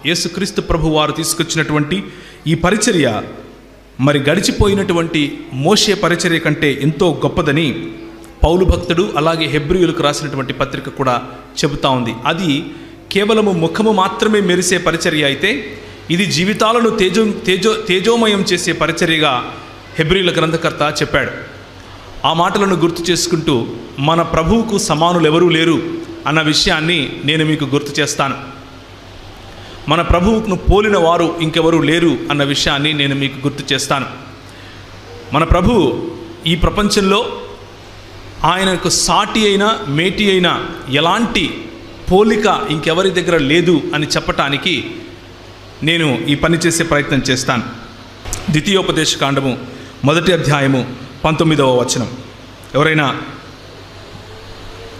యేసుక్రీస్తు ప్రభు వారు తీసుకొచ్చినటువంటి ఈ పరిచర్య మరి గడిచిపోయినటువంటి మోషే పరిచర్య కంటే ఎంతో గొప్పదని పౌలు భక్తుడు అలాగే హెబ్రీయులకు రాసినటువంటి పత్రిక కూడా చెబుతా ఉంది. అది కేవలము ముఖము మాత్రమే మెరిసే పరిచర్య అయితే ఇది జీవితాలను తేజోమయం చేసే పరిచర్యగా హెబ్రీయుల గ్రంథకర్త చెప్పాడు. ఆ మాటలను గుర్తు చేసుకుంటూ మన ప్రభువుకు సమానులు ఎవరూ లేరు అన్న విషయాన్ని నేను మీకు గుర్తు చేస్తాను. మన ప్రభువును పోలిన వారు ఇంకెవరూ లేరు అన్న విషయాన్ని నేను మీకు గుర్తు చేస్తాను. మన ప్రభువు ఈ ప్రపంచంలో ఆయనకు సాటి అయినా మేటి అయినా ఎలాంటి పోలిక ఇంకెవరి దగ్గర లేదు అని చెప్పటానికి నేను ఈ పని చేసే ప్రయత్నం చేస్తాను. ద్వితీయోపదేశ కాండము 1వ అధ్యాయము 19వ వచనం ఎవరైనా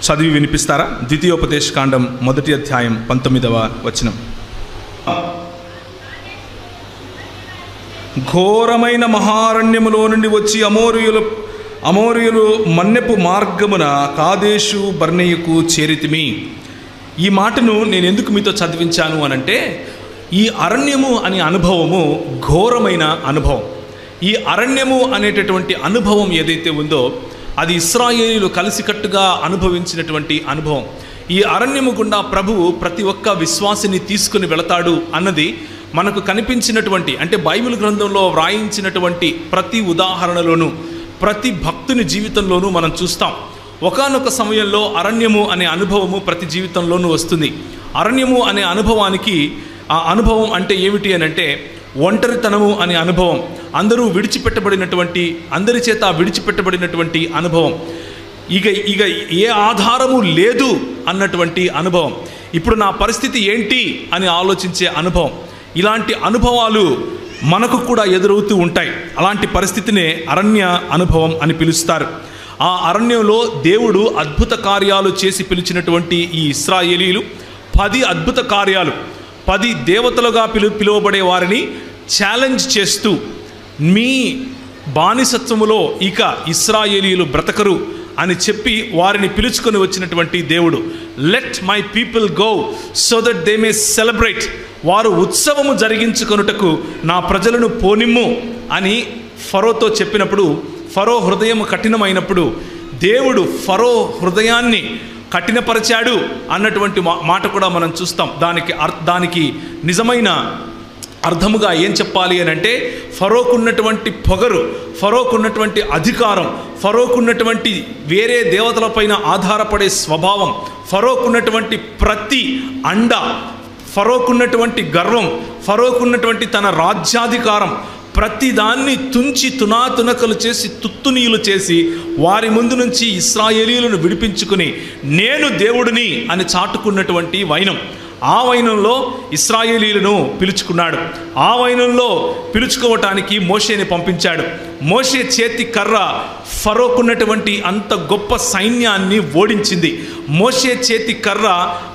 చదివి వినిపిస్తారా? ద్వితీయోపదేశ కాండం 1వ అధ్యాయం 19వ వచనం. ఘోరమైన మహారణ్యములో నుండి వచ్చి అమోరీయులు మన్నెపు మార్గమున కాదేశు బర్నేయుకు చేరితిమి. ఈ మాటను నేను ఎందుకు మీతో చదివించాను అనంటే, ఈ అరణ్యము అనే అనుభవము ఘోరమైన అనుభవం. ఈ అరణ్యము అనేటటువంటి అనుభవం ఏదైతే ఉందో అది ఇశ్రాయేలీయులు కలిసికట్టుగా అనుభవించినటువంటి అనుభవం. ఈ అరణ్యము గుండా ప్రభువు ప్రతి ఒక్క విశ్వాసిని తీసుకుని వెళతాడు అన్నది మనకు కనిపించినటువంటి, అంటే బైబిల్ గ్రంథంలో వ్రాయించినటువంటి ప్రతి ఉదాహరణలోనూ ప్రతి భక్తుని జీవితంలోనూ మనం చూస్తాం. ఒకానొక సమయంలో అరణ్యము అనే అనుభవము ప్రతి జీవితంలోనూ వస్తుంది. అరణ్యము అనే అనుభవానికి ఆ అనుభవం అంటే ఏమిటి అని అంటే ఒంటరితనము అనే అనుభవం, అందరూ విడిచిపెట్టబడినటువంటి, అందరి చేత విడిచిపెట్టబడినటువంటి అనుభవం, ఇక ఏ ఆధారము లేదు అన్నటువంటి అనుభవం, ఇప్పుడు నా పరిస్థితి ఏంటి అని ఆలోచించే అనుభవం. ఇలాంటి అనుభవాలు మనకు కూడా ఎదురవుతూ ఉంటాయి. అలాంటి పరిస్థితినే అరణ్య అనుభవం అని పిలుస్తారు. ఆ అరణ్యంలో దేవుడు అద్భుత కార్యాలు చేసి పిలిచినటువంటి ఈ ఇశ్రాయేలీయులు 10 అద్భుత కార్యాలు, 10 దేవతలుగా పిలువబడే వారిని ఛాలెంజ్ చేస్తూ, మీ బానిసత్వములో ఇక ఇశ్రాయేలీయులు బ్రతకరు అని చెప్పి వారిని పిలుచుకొని వచ్చినటువంటి దేవుడు. Let my people go so that they may celebrate, వారు ఉత్సవము జరిగించుకొనుటకు నా ప్రజలను పోనిమ్ము అని ఫరోతో చెప్పినప్పుడు, ఫరో హృదయం కఠినమైనప్పుడు దేవుడు ఫరో హృదయాన్ని కఠినపరిచాడు అన్నటువంటి మాట కూడా మనం చూస్తాం. దానికి నిజమైన అర్థముగా ఏం చెప్పాలి అని అంటే, ఫరోకున్నటువంటి పొగరు, ఫరోకున్నటువంటి అధికారం, ఫరోకున్నటువంటి వేరే దేవతలపైన ఆధారపడే స్వభావం, ఫరోకున్నటువంటి ప్రతి అండ, ఫరోకున్నటువంటి గర్వం, ఫరోకున్నటువంటి తన రాజ్యాధికారం, ప్రతిదాన్ని తుంచి తునాతునకలు చేసి తుత్తునీయులు చేసి వారి ముందు నుంచి ఇశ్రాయేలీయులను విడిపించుకుని నేను దేవుడిని అని చాటుకున్నటువంటి వైనం. ఆ వైనంలో ఇశ్రాయేలీయులను పిలుచుకున్నాడు. ఆ వైనంలో పిలుచుకోవటానికి మోషేని పంపించాడు. మోషే చేతి కర్ర ఫరోకున్నటువంటి అంత గొప్ప సైన్యాన్ని ఓడించింది. మోషే చేతి కర్ర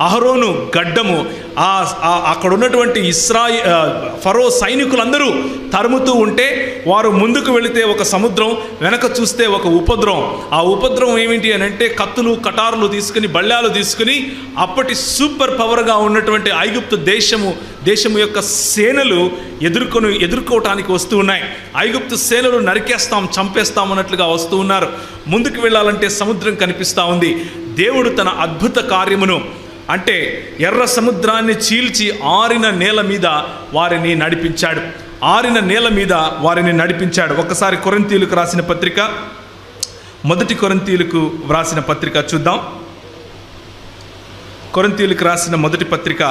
అహరోను గడ్డము అక్కడ ఉన్నటువంటి ఫరో సైనికులందరూ తరుముతూ ఉంటే వారు ముందుకు వెళితే ఒక సముద్రం, వెనక చూస్తే ఒక ఉపద్రవం. ఆ ఉపద్రవం ఏమిటి అని అంటే కత్తులు కటారులు తీసుకుని బళ్ళాలు తీసుకుని అప్పటి పవర్గా ఉన్నటువంటి ఐగుప్తు దేశము యొక్క సేనలు ఎదుర్కోవటానికి వస్తూ ఉన్నాయి. ఐగుప్తు సేనలు నరికేస్తాం చంపేస్తాం అన్నట్లుగా వస్తూ ఉన్నారు. ముందుకు వెళ్ళాలంటే సముద్రం కనిపిస్తూ ఉంది. దేవుడు తన అద్భుత కార్యమును, అంటే ఎర్ర సముద్రాన్ని చీల్చి ఆరిన నేల మీద వారిని నడిపించాడు. ఆరిన నేల మీద వారిని నడిపించాడు. ఒకసారి కొరింథీయులకు రాసిన పత్రిక, 1 కొరింథీయులకు వ్రాసిన పత్రిక చూద్దాం. కొరింథీయులకు రాసిన 1 పత్రిక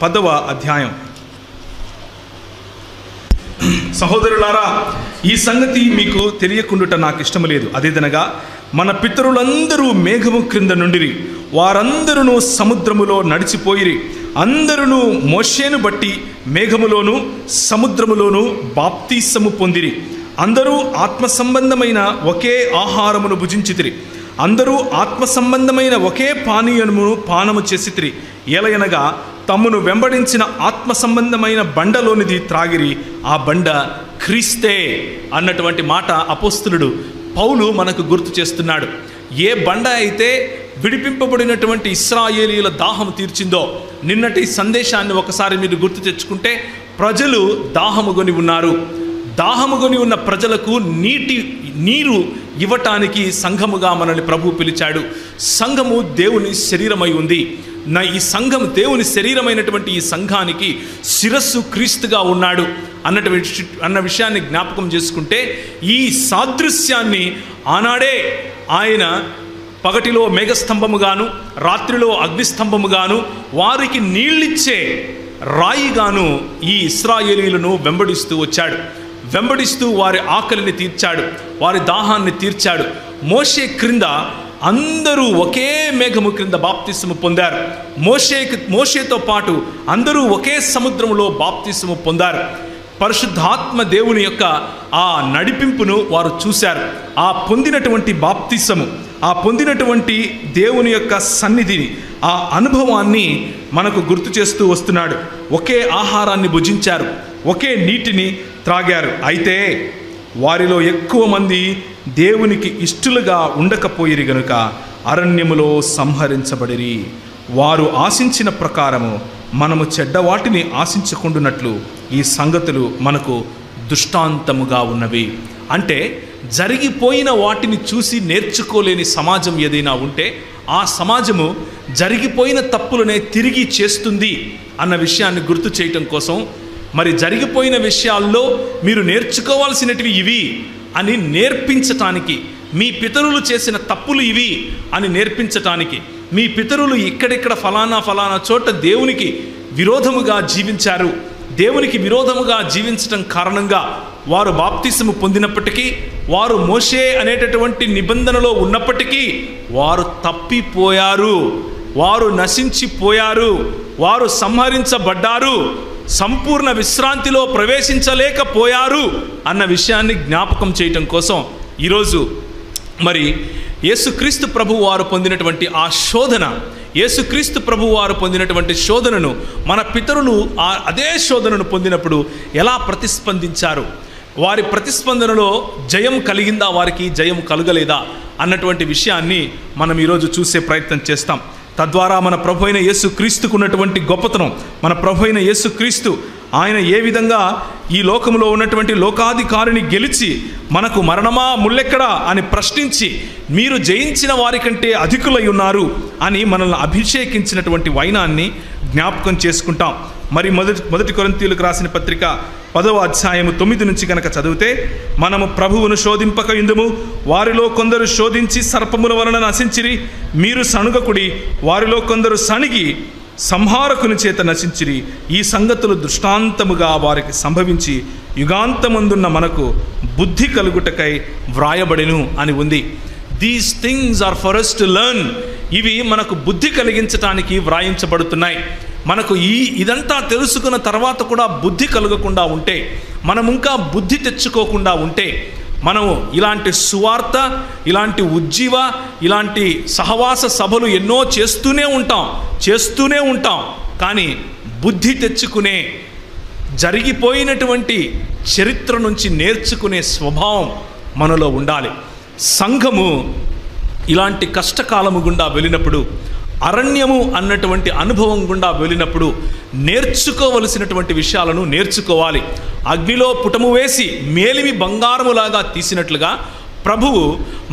10వ అధ్యాయం. సహోదరులారా, ఈ సంగతి మీకు తెలియకుండుట నాకు ఇష్టము లేదు. అదేదనగా మన పితరులందరూ మేఘము క్రింద నుండిరి, వారందరూ సముద్రములో నడిచిపోయిరి, అందరూ మోషేను బట్టి మేఘములోను సముద్రములోను బాప్తీసము పొందిరి, అందరూ ఆత్మ సంబంధమైన ఒకే ఆహారమును భుజించితిరి, అందరూ ఆత్మ సంబంధమైన ఒకే పానము చేసితిరి, ఏలయనగా తమ్మును వెంబడించిన ఆత్మ సంబంధమైన బండలోనిది త్రాగిరి, ఆ బండ క్రీస్తే అన్నటువంటి మాట అపోస్తలుడు పౌలు మనకు గుర్తు చేస్తున్నాడు. ఏ బండ అయితే విడిపింపబడినటువంటి ఇశ్రాయేలీయుల దాహం తీర్చిందో, నిన్నటి సందేశాన్ని ఒకసారి మీరు గుర్తు తెచ్చుకుంటే, ప్రజలు దాహముగొని ఉన్నారు. దాహముగొని ఉన్న ప్రజలకు నీరు ఇవ్వటానికి సంఘముగా మనల్ని ప్రభు పిలిచాడు. సంఘము దేవుని శరీరమై ఉంది. ఈ సంఘం దేవుని శరీరమైనటువంటి ఈ సంఘానికి శిరస్సు క్రీస్తుగా ఉన్నాడు అన్న విషయాన్ని జ్ఞాపకం చేసుకుంటే, ఈ సాదృశ్యాన్ని ఆనాడే ఆయన పగటిలో మేఘస్తంభముగాను, రాత్రిలో అగ్నిస్తంభముగాను, వారికి నీళ్ళిచ్చే రాయిగాను ఈ ఇశ్రాయేలీయులను వెంబడిస్తూ వచ్చాడు. వెంబడిస్తూ వారి ఆకలిని తీర్చాడు, వారి దాహాన్ని తీర్చాడు. మోషే క్రింద అందరూ ఒకే మేఘము క్రింద బాప్తిస్మము పొందారు. మోషేతో పాటు అందరూ ఒకే సముద్రంలో బాప్తిస్మము పొందారు. పరిశుద్ధాత్మ దేవుని యొక్క ఆ నడిపింపును వారు చూశారు. ఆ పొందినటువంటి బాప్తిస్మము, ఆ పొందినటువంటి దేవుని యొక్క సన్నిధిని, ఆ అనుభవాన్ని మనకు గుర్తు చేస్తూ వస్తున్నాడు. ఒకే ఆహారాన్ని భుజించారు, ఒకే నీటిని త్రాగారు. అయితే వారిలో ఎక్కువ మంది దేవునికి ఇష్టలుగా ఉండకపోయిరి గనుక అరణ్యములో సంహరించబడిరి. వారు ఆశించిన ప్రకారము మనము చెడ్డవాటిని ఆశించకుండునట్లు ఈ సంగతులు మనకు దృష్టాంతముగా ఉన్నవి. అంటే జరిగిపోయిన వాటిని చూసి నేర్చుకోలేని సమాజం ఏదైనా ఉంటే ఆ సమాజము జరిగిపోయిన తప్పులనే తిరిగి చేస్తుంది అన్న విషయాన్ని గుర్తు చేయటం కోసం, మరి జరిగిపోయిన విషయాల్లో మీరు నేర్చుకోవాల్సినటివి ఇవి అని నేర్పించటానికి, మీ పితరులు చేసిన తప్పులు ఇవి అని నేర్పించటానికి, మీ పితరులు ఇక్కడిక్కడ ఫలానా చోట దేవునికి విరోధముగా జీవించారు, దేవునికి విరోధముగా జీవించటం కారణంగా వారు బాప్తిస్మము పొందినప్పటికీ, వారు మోషే అనేటటువంటి నిబంధనలో ఉన్నప్పటికీ వారు తప్పిపోయారు, వారు నశించిపోయారు, వారు సంహరించబడ్డారు, సంపూర్ణ విశ్రాంతిలో ప్రవేశించలేకపోయారు అన్న విషయాన్ని జ్ఞాపకం చేయటం కోసం ఈరోజు మరి యేసుక్రీస్తు ప్రభు వారు పొందినటువంటి ఆ శోధన, యేసుక్రీస్తు ప్రభు వారు పొందినటువంటి శోధనను మన పితరులు అదే శోధనను పొందినప్పుడు ఎలా ప్రతిస్పందించారు, వారి ప్రతిస్పందనలో జయం కలిగిందా, వారికి జయం కలగలేదా అన్నటువంటి విషయాన్ని మనం ఈరోజు చూసే ప్రయత్నం చేస్తాం. తద్వారా మన ప్రభు అయిన యేసుక్రీస్తుకు ఉన్నటువంటి గొప్పతనం, మన ప్రభు అయిన యేసుక్రీస్తు ఆయన ఏ విధంగా ఈ లోకంలో ఉన్నటువంటి లోకాధికారిని గెలిచి మనకు మరణమా ముల్లెక్కడా అని ప్రశ్నించి మీరు జయించిన వారి కంటే అధికులై ఉన్నారు అని మనల్ని అభిషేకించినటువంటి వైనాన్ని జ్ఞాపకం చేసుకుంటాం. మరి మొదటి కొరింథీయులకు రాసిన పత్రిక 10వ అధ్యాయము 9 నుంచి కనుక చదివితే, మనము ప్రభువును శోధింపక ఇందుము, వారిలో కొందరు శోధించి సర్పముల వలన నశించిరి, మీరు సణుగకుడి, వారిలో కొందరు సణిగి సంహారకుని చేత నశించిరి. ఈ సంగతులు దృష్టాంతముగా వారికి సంభవించి యుగాంతమందున్న మనకు బుద్ధి కలుగుటకై వ్రాయబడెను అని ఉంది. These things are for us to learn. ఇవి మనకు బుద్ధి కలిగించటానికి వ్రాయించబడుతున్నాయి. మనకు ఇదంతా తెలుసుకున్న తర్వాత కూడా బుద్ధి కలగకుండా ఉంటే, మనం ఇంకా బుద్ధి తెచ్చుకోకుండా ఉంటే, మనము ఇలాంటి సువార్త, ఇలాంటి ఉజ్జీవ, ఇలాంటి సహవాస సభలు ఎన్నో చేస్తూనే ఉంటాం. కానీ బుద్ధి తెచ్చుకునే, జరిగిపోయినటువంటి చరిత్ర నుంచి నేర్చుకునే స్వభావం మనలో ఉండాలి. సంఘము ఇలాంటి కష్టకాలము గుండా వెళ్ళినప్పుడు, అరణ్యము అన్నటువంటి అనుభవం గుండా వెళ్ళినప్పుడు నేర్చుకోవలసినటువంటి విషయాలను నేర్చుకోవాలి. అగ్నిలో పుటము వేసి మేలిమి బంగారములాగా తీసినట్లుగా ప్రభువు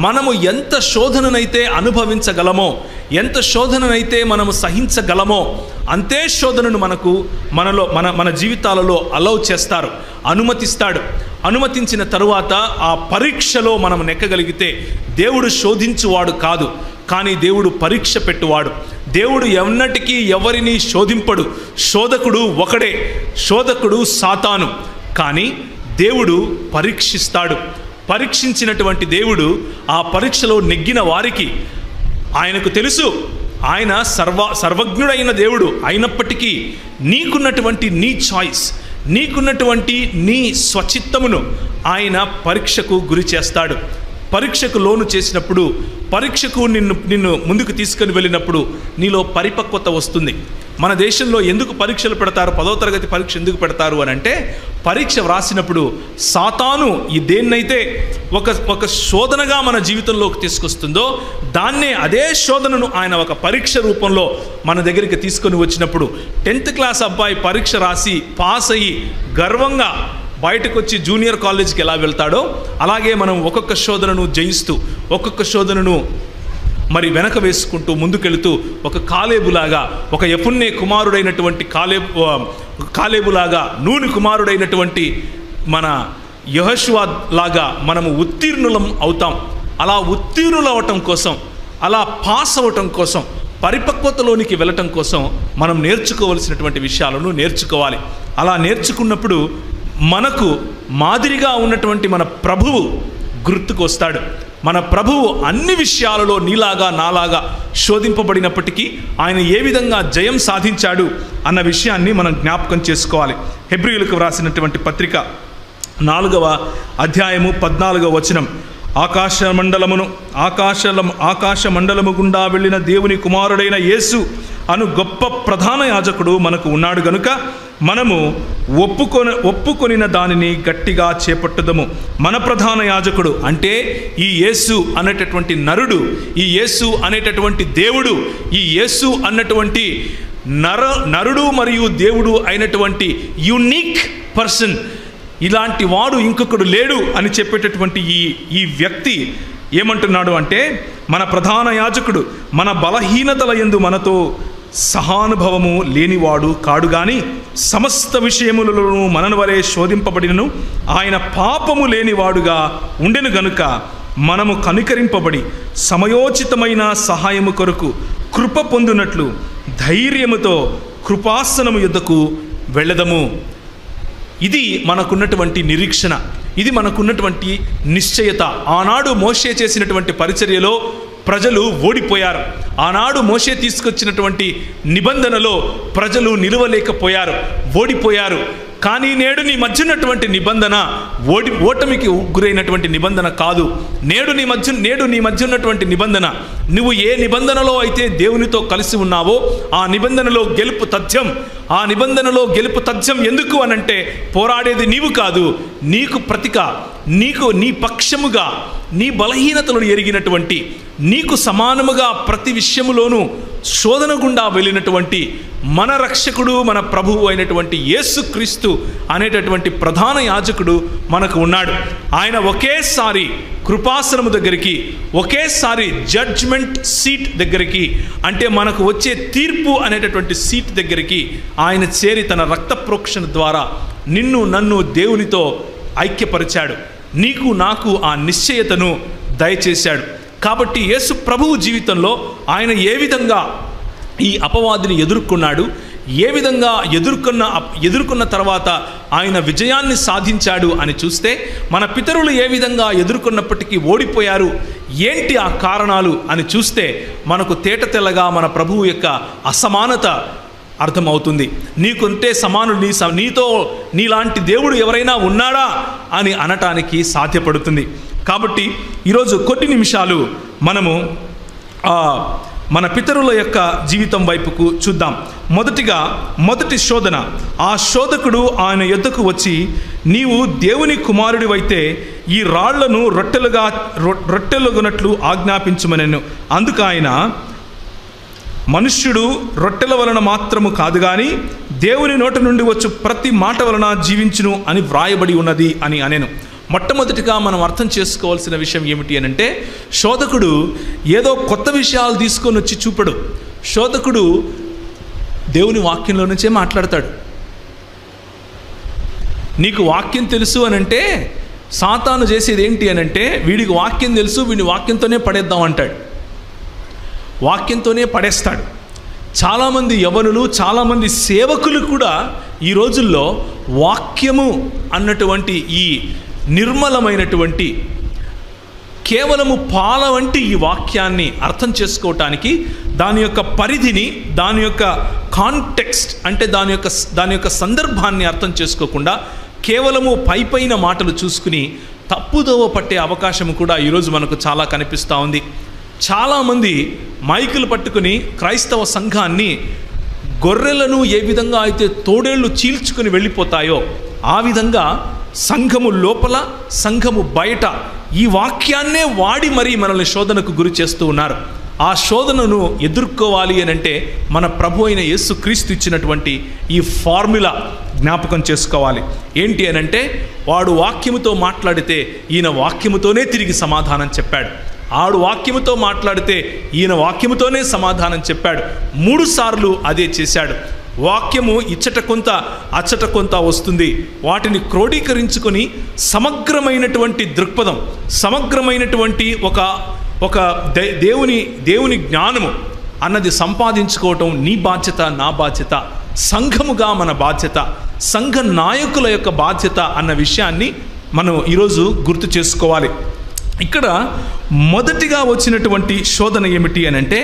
మనము ఎంత శోధననైతే అనుభవించగలమో, ఎంత శోధననైతే మనము సహించగలమో అంతే శోధనను మన జీవితాలలో అలౌ చేస్తారు, అనుమతిస్తాడు. అనుమతించిన తరువాత ఆ పరీక్షలో మనం నెక్కగలిగితే దేవుడు శోధించువాడు కాదు, కానీ దేవుడు పరీక్ష పెట్టువాడు. దేవుడు ఎన్నటికీ ఎవరిని శోధింపడు. శోధకుడు ఒకడే, శోధకుడు సాతాను. కానీ దేవుడు పరీక్షిస్తాడు. పరీక్షించినటువంటి దేవుడు ఆ పరీక్షలో నెగ్గిన వారికి ఆయనకు తెలుసు, ఆయన సర్వజ్ఞుడైన దేవుడు అయినప్పటికీ నీకున్నటువంటి నీ చాయిస్, నీకున్నటువంటి నీ స్వచిత్తమును ఆయన పరీక్షకు గురి చేస్తాడు. పరీక్షకు లోను చేసినప్పుడు, పరీక్షకు నిన్ను ముందుకు తీసుకొని వెళ్ళినప్పుడు నీలో పరిపక్వత వస్తుంది. మన దేశంలో ఎందుకు పరీక్షలు పెడతారు, 10వ తరగతి పరీక్ష ఎందుకు పెడతారు అని అంటే, పరీక్ష వ్రాసినప్పుడు సాతాను ఈ దేన్నైతే ఒక శోధనగా మన జీవితంలోకి తీసుకొస్తుందో దాన్నే, అదే శోధనను ఆయన ఒక పరీక్ష రూపంలో మన దగ్గరికి తీసుకొని వచ్చినప్పుడు 10th క్లాస్ అబ్బాయి పరీక్ష రాసి పాస్ అయ్యి గర్వంగా బయటకు వచ్చి జూనియర్ కాలేజీకి ఎలా వెళ్తాడో, అలాగే మనం ఒక్కొక్క శోధనను జయిస్తూ, ఒక్కొక్క శోధనను మరి వెనక వేసుకుంటూ ముందుకెళుతూ, ఒక కాలేబులాగా, ఒక యెఫున్నె కుమారుడైనటువంటి కాలేబులాగా, నూని కుమారుడైనటువంటి మన యెహోషువ లాగా మనము ఉత్తీర్ణులం అవుతాం. అలా ఉత్తీర్ణులు అవటం కోసం, అలా పాస్ అవటం కోసం, పరిపక్వతలోనికి వెళ్ళటం కోసం మనం నేర్చుకోవలసినటువంటి విషయాలను నేర్చుకోవాలి. అలా నేర్చుకున్నప్పుడు మనకు మాదిరిగా ఉన్నటువంటి మన ప్రభువు గుర్తుకొస్తాడు. మన ప్రభువు అన్ని విషయాలలో నీలాగా నాలాగా శోధింపబడినప్పటికీ ఆయన ఏ విధంగా జయం సాధించాడు అన్న విషయాన్ని మనం జ్ఞాపకం చేసుకోవాలి. హెబ్రీయులకు వ్రాసినటువంటి పత్రిక 4వ అధ్యాయము 14వ వచనం, ఆకాశ మండలము గుండా వెళ్ళిన దేవుని కుమారుడైన యేసు అను గొప్ప ప్రధాన యాజకుడు మనకు ఉన్నాడు గనుక మనము ఒప్పుకొనిన దానిని గట్టిగా చేపట్టుదము. మన ప్రధాన యాజకుడు అంటే ఈ యేసు అనేటటువంటి నరుడు, ఈ యేసు అనేటటువంటి దేవుడు, ఈ యేసు అన్నటువంటి నరుడు మరియు దేవుడు అయినటువంటి యూనిక్ పర్సన్, ఇలాంటి వాడు ఇంకొకడు లేడు అని చెప్పేటటువంటి ఈ వ్యక్తి ఏమంటున్నాడు అంటే, మన ప్రధాన యాజకుడు మన బలహీనతల యందు మనతో సహానుభవము లేనివాడు కాడు గాని సమస్త విషయములలోనూ మనను వలె శోధింపబడినను ఆయన పాపము లేనివాడుగా ఉండెను గనుక మనము కనికరింపబడి సమయోచితమైన సహాయము కొరకు కృప పొందునట్లు ధైర్యముతో కృపాసనము యొద్దకు వెళ్ళదము. ఇది మనకున్నటువంటి నిరీక్షణ, ఇది మనకున్నటువంటి నిశ్చయత. ఆనాడు మోషే చేసినటువంటి పరిచర్యలో ప్రజలు ఓడిపోయారు. ఆనాడు మోషే తీసుకొచ్చినటువంటి నిబంధనలో ప్రజలు నిలవలేకపోయారు, ఓడిపోయారు. కానీ నేడు నీ మధ్య ఉన్నటువంటి నిబంధన ఓటమికి గురైనటువంటి నిబంధన కాదు. నేడు నీ మధ్య ఉన్నటువంటి నిబంధన, నువ్వు ఏ నిబంధనలో అయితే దేవునితో కలిసి ఉన్నావో ఆ నిబంధనలో గెలుపు తథ్యం. ఆ నిబంధనలో గెలుపు తథ్యం ఎందుకు అనంటే, పోరాడేది నీవు కాదు, నీకు ప్రతిగా, నీ పక్షముగా, నీ బలహీనతలను ఎరిగినటువంటి, నీకు సమానముగా ప్రతి విషయములోనూ శోధన గుండా వెళ్ళినటువంటి మన రక్షకుడు, మన ప్రభువు అయినటువంటి యేసుక్రీస్తు అనేటటువంటి ప్రధాన యాజకుడు మనకు ఉన్నాడు. ఆయన ఒకేసారి కృపాసనము దగ్గరికి, ఒకేసారి జడ్జ్మెంట్ సీట్ దగ్గరికి, అంటే మనకు వచ్చే తీర్పు అనేటటువంటి సీట్ దగ్గరికి ఆయన చేరి తన రక్త ప్రోక్షణ ద్వారా నిన్ను నన్ను దేవునితో ఐక్యపరిచాడు. నీకు నాకు ఆ నిశ్చయతను దయచేశాడు. కాబట్టి యేసు ప్రభువు జీవితంలో ఆయన ఏ విధంగా ఈ అపవాదిని ఎదుర్కొన్నాడు, ఏ విధంగా ఎదుర్కొన్న తర్వాత ఆయన విజయాన్ని సాధించాడు అని చూస్తే, మన పితరులు ఏ విధంగా ఎదుర్కొన్నప్పటికీ ఓడిపోయారు, ఏంటి ఆ కారణాలు అని చూస్తే మనకు తేటతెల్లగా మన ప్రభువు యొక్క అసమానత అర్థమవుతుంది. నీకుంటే సమానుడు, నీలాంటి దేవుడు ఎవరైనా ఉన్నాడా అని అనటానికి సాధ్యపడుతుంది. కాబట్టి ఈరోజు కొన్ని నిమిషాలు మనము మన పితరుల యొక్క జీవితం వైపుకు చూద్దాం. మొదటి శోధన, ఆ శోధకుడు ఆయన యొద్దకు వచ్చి, నీవు దేవుని కుమారుడివైతే ఈ రాళ్లను రొట్టెలుగునట్లు ఆజ్ఞాపించుమనెను. అందుకు ఆయన, మనుష్యుడు రొట్టెల వలన మాత్రము కాదు గాని దేవుని నోటి నుండి వచ్చు ప్రతి మాట వలన జీవించును అని వ్రాయబడి ఉన్నది అని అనెను. మొట్టమొదటిగా మనం అర్థం చేసుకోవాల్సిన విషయం ఏమిటి అని అంటే, శోధకుడు ఏదో కొత్త విషయాలు తీసుకొని వచ్చి చూపడు. శోధకుడు దేవుని వాక్యంలో నుంచే మాట్లాడతాడు. నీకు వాక్యం తెలుసు అని అంటే, సాతాను చేసేది ఏంటి అని అంటే, వీడికి వాక్యం తెలుసు, వీడిని వాక్యంతోనే పడేద్దాం అంటాడు, వాక్యంతోనే పడేస్తాడు. చాలామంది యవనులు, చాలామంది సేవకులు కూడా ఈ రోజుల్లో వాక్యము అన్నటువంటి ఈ నిర్మలమైనటువంటి, కేవలము పాల వంటి ఈ వాక్యాన్ని అర్థం చేసుకోవటానికి దాని యొక్క పరిధిని, దాని యొక్క కాంటెక్స్ట్ అంటే దాని యొక్క సందర్భాన్ని అర్థం చేసుకోకుండా కేవలము పైపైన మాటలు చూసుకుని తప్పుదోవ పట్టే అవకాశం కూడా ఈరోజు మనకు చాలా కనిపిస్తూ ఉంది. చాలామంది మైకులు పట్టుకుని క్రైస్తవ సంఘాన్ని గొర్రెలను ఏ విధంగా అయితే తోడేళ్లు చీల్చుకుని వెళ్ళిపోతాయో ఆ విధంగా సంఘము లోపల, సంఘము బయట ఈ వాక్యాన్నే వాడి మరీ మనల్ని శోధనకు గురి చేస్తూ ఉన్నారు. ఆ శోధనను ఎదుర్కోవాలి అని అంటే మన ప్రభు అయిన యేసుక్రీస్తు ఇచ్చినటువంటి ఈ ఫార్ములా జ్ఞాపకం చేసుకోవాలి. ఏంటి అని అంటే, వాడు వాక్యముతో మాట్లాడితే ఈయన వాక్యముతోనే తిరిగి సమాధానం చెప్పాడు. ఆడు వాక్యముతో మాట్లాడితే ఈయన వాక్యముతోనే సమాధానం చెప్పాడు. 3 సార్లు అదే చేశాడు. వాక్యము ఇచ్చట కొంత అచ్చట కొంత వస్తుంది. వాటిని క్రోడీకరించుకొని సమగ్రమైనటువంటి దృక్పథం, సమగ్రమైనటువంటి ఒక దేవుని జ్ఞానము అన్నది సంపాదించుకోవటం నీ బాధ్యత, నా బాధ్యత, సంఘముగా మన బాధ్యత, సంఘ నాయకుల యొక్క బాధ్యత అన్న విషయాన్ని మనం ఈరోజు గుర్తు చేసుకోవాలి. ఇక్కడ మొదటిగా వచ్చినటువంటి శోధన ఏమిటి అని అంటే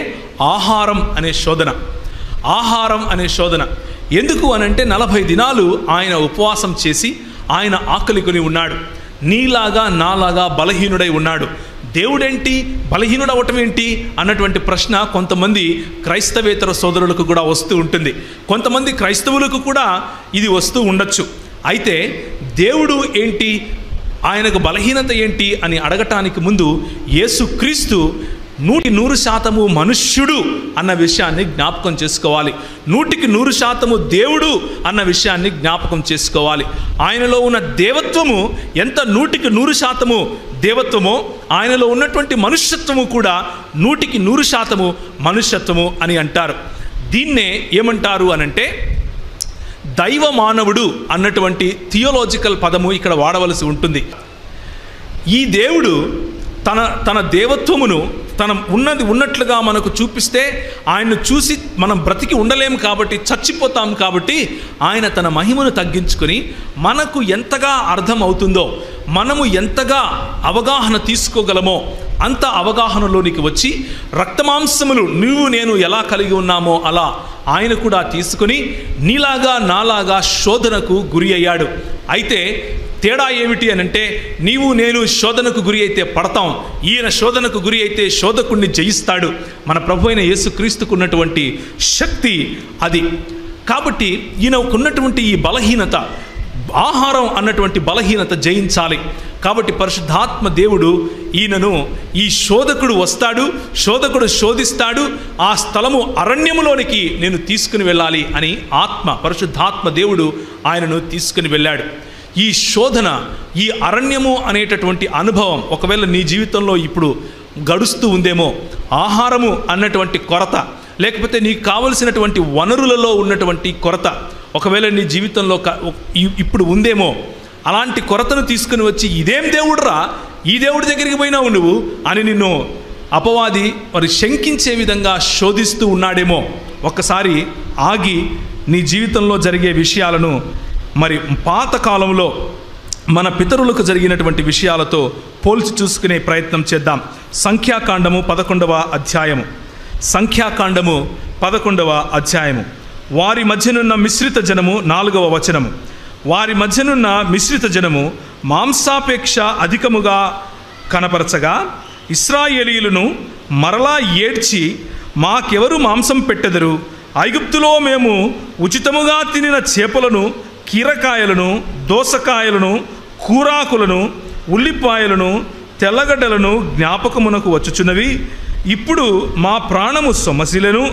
ఆహారం అనే శోధన. ఆహారం అనే శోధన ఎందుకు అనంటే 40 దినాలు ఆయన ఉపవాసం చేసి ఆయన ఆకలి కొని ఉన్నాడు. నీలాగా నాలాగా బలహీనుడై ఉన్నాడు. దేవుడేంటి, బలహీనుడవటం ఏంటి అన్నటువంటి ప్రశ్న కొంతమంది క్రైస్తవేతర సోదరులకు కూడా వస్తూ ఉంటుంది. కొంతమంది క్రైస్తవులకు కూడా ఇది వస్తూ ఉండొచ్చు. అయితే దేవుడు ఏంటి, ఆయనకు బలహీనత ఏంటి అని అడగటానికి ముందు యేసుక్రీస్తు 100% మనుష్యుడు అన్న విషయాన్ని జ్ఞాపకం చేసుకోవాలి. 100% దేవుడు అన్న విషయాన్ని జ్ఞాపకం చేసుకోవాలి. ఆయనలో ఉన్న దేవత్వము ఎంత 100% దేవత్వమో ఆయనలో ఉన్నటువంటి మనుష్యత్వము కూడా 100% మనుష్యత్వము అని అంటారు. దీన్నే ఏమంటారు అనంటే దైవ మానవుడు అన్నటువంటి థియోలాజికల్ పదము ఇక్కడ వాడవలసి ఉంటుంది. ఈ దేవుడు తన దేవత్వమును తన ఉన్నట్లుగా మనకు చూపిస్తే ఆయన్ను చూసి మనం బ్రతికి ఉండలేము కాబట్టి, చచ్చిపోతాం కాబట్టి ఆయన తన మహిమను తగ్గించుకొని మనకు ఎంతగా అర్థం అవుతుందో, మనము ఎంతగా అవగాహన తీసుకోగలమో అంత అవగాహనలోనికి వచ్చి రక్తమాంసములు నువ్వు నేను ఎలా కలిగి ఉన్నామో అలా ఆయన కూడా తీసుకుని నీలాగా నాలాగా శోధనకు గురి అయ్యాడు. అయితే తేడా ఏమిటి అనంటే, నీవు నేను శోధనకు గురి అయితే పడతాం, ఈయన శోధనకు గురి అయితే శోధకుణ్ణి జయిస్తాడు. మన ప్రభు అయిన యేసుక్రీస్తుకు ఉన్నటువంటి శక్తి అది. కాబట్టి ఈయనకున్నటువంటి ఈ బలహీనత, ఆహారం అన్నటువంటి బలహీనత జయించాలి. కాబట్టి పరిశుద్ధాత్మ దేవుడు ఈయనను, ఈ శోధకుడు వస్తాడు, శోధకుడు శోధిస్తాడు, ఆ స్థలము అరణ్యములోనికి నేను తీసుకుని వెళ్ళాలి అని పరిశుద్ధాత్మ దేవుడు ఆయనను తీసుకుని వెళ్ళాడు. ఈ శోధన, ఈ అరణ్యము అనేటటువంటి అనుభవం ఒకవేళ నీ జీవితంలో ఇప్పుడు గడుస్తూ ఉందేమో, ఆహారము అన్నటువంటి కొరత, లేకపోతే నీకు కావలసినటువంటి వనరులలో ఉన్నటువంటి కొరత ఒకవేళ నీ జీవితంలో ఇప్పుడు ఉందేమో, అలాంటి కొరతను తీసుకుని వచ్చి ఇదేం దేవుడురా, ఈ దేవుడి దగ్గరికి పోయినావు నువ్వు అని నిన్ను అపవాది శంకించే విధంగా శోధిస్తూ ఉన్నాడేమో. ఒక్కసారి ఆగి నీ జీవితంలో జరిగే విషయాలను పాత కాలంలో మన పితరులకు జరిగినటువంటి విషయాలతో పోల్చి చూసుకునే ప్రయత్నం చేద్దాం. సంఖ్యాకాండము 11వ అధ్యాయము. సంఖ్యాకాండము 11వ అధ్యాయము. వారి మధ్యనున్న మిశ్రిత జనము 4వ వచనము. వారి మధ్యనున్న మిశ్రిత జనము మాంసాపేక్ష అధికముగా కనపరచగా ఇశ్రాయేలీయులను మరలా ఏడ్చి, మాకెవరు మాంసం పెట్టెదరు? ఐగుప్తులో మేము ఉచితముగా తినిన చేపలను, కీరకాయలను, దోసకాయలను, కూరాకులను, ఉల్లిపాయలను, తెల్లగడ్డలను జ్ఞాపకమునకు వచ్చుచున్నవి. ఇప్పుడు మా ప్రాణము సొమసిలను,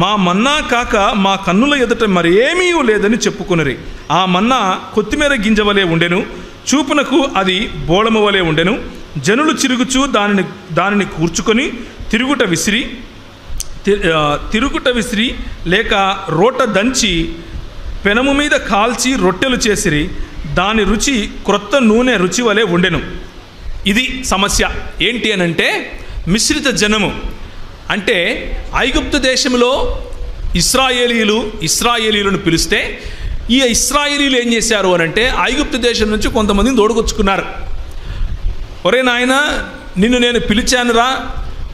మా మన్నా కాక మా కన్నుల ఎదుట మరేమీ లేదని చెప్పుకొనిరి. ఆ మన్నా కొత్తిమీర గింజ వలె ఉండెను, చూపునకు అది బోళము వలె ఉండెను. జనులు చిరుగుచు దానిని కూర్చుకొని తిరుగుట విసిరి లేక రోట దంచి పెనము మీద కాల్చి రొట్టెలు చేసిరి. దాని రుచి క్రొత్త నూనె రుచి వలె ఉండెను. ఇది సమస్య. ఏంటి అనంటే మిశ్రిత జనము అంటే ఐగుప్తు దేశంలో ఇశ్రాయేలీయులను పిలిస్తే ఈ ఇశ్రాయేలీయులు ఏం చేశారు అనంటే ఐగుప్తు దేశం నుంచి కొంతమందిని తోడుకొచ్చుకున్నారు. ఒరే నాయన, నిన్ను నేను పిలిచానురా,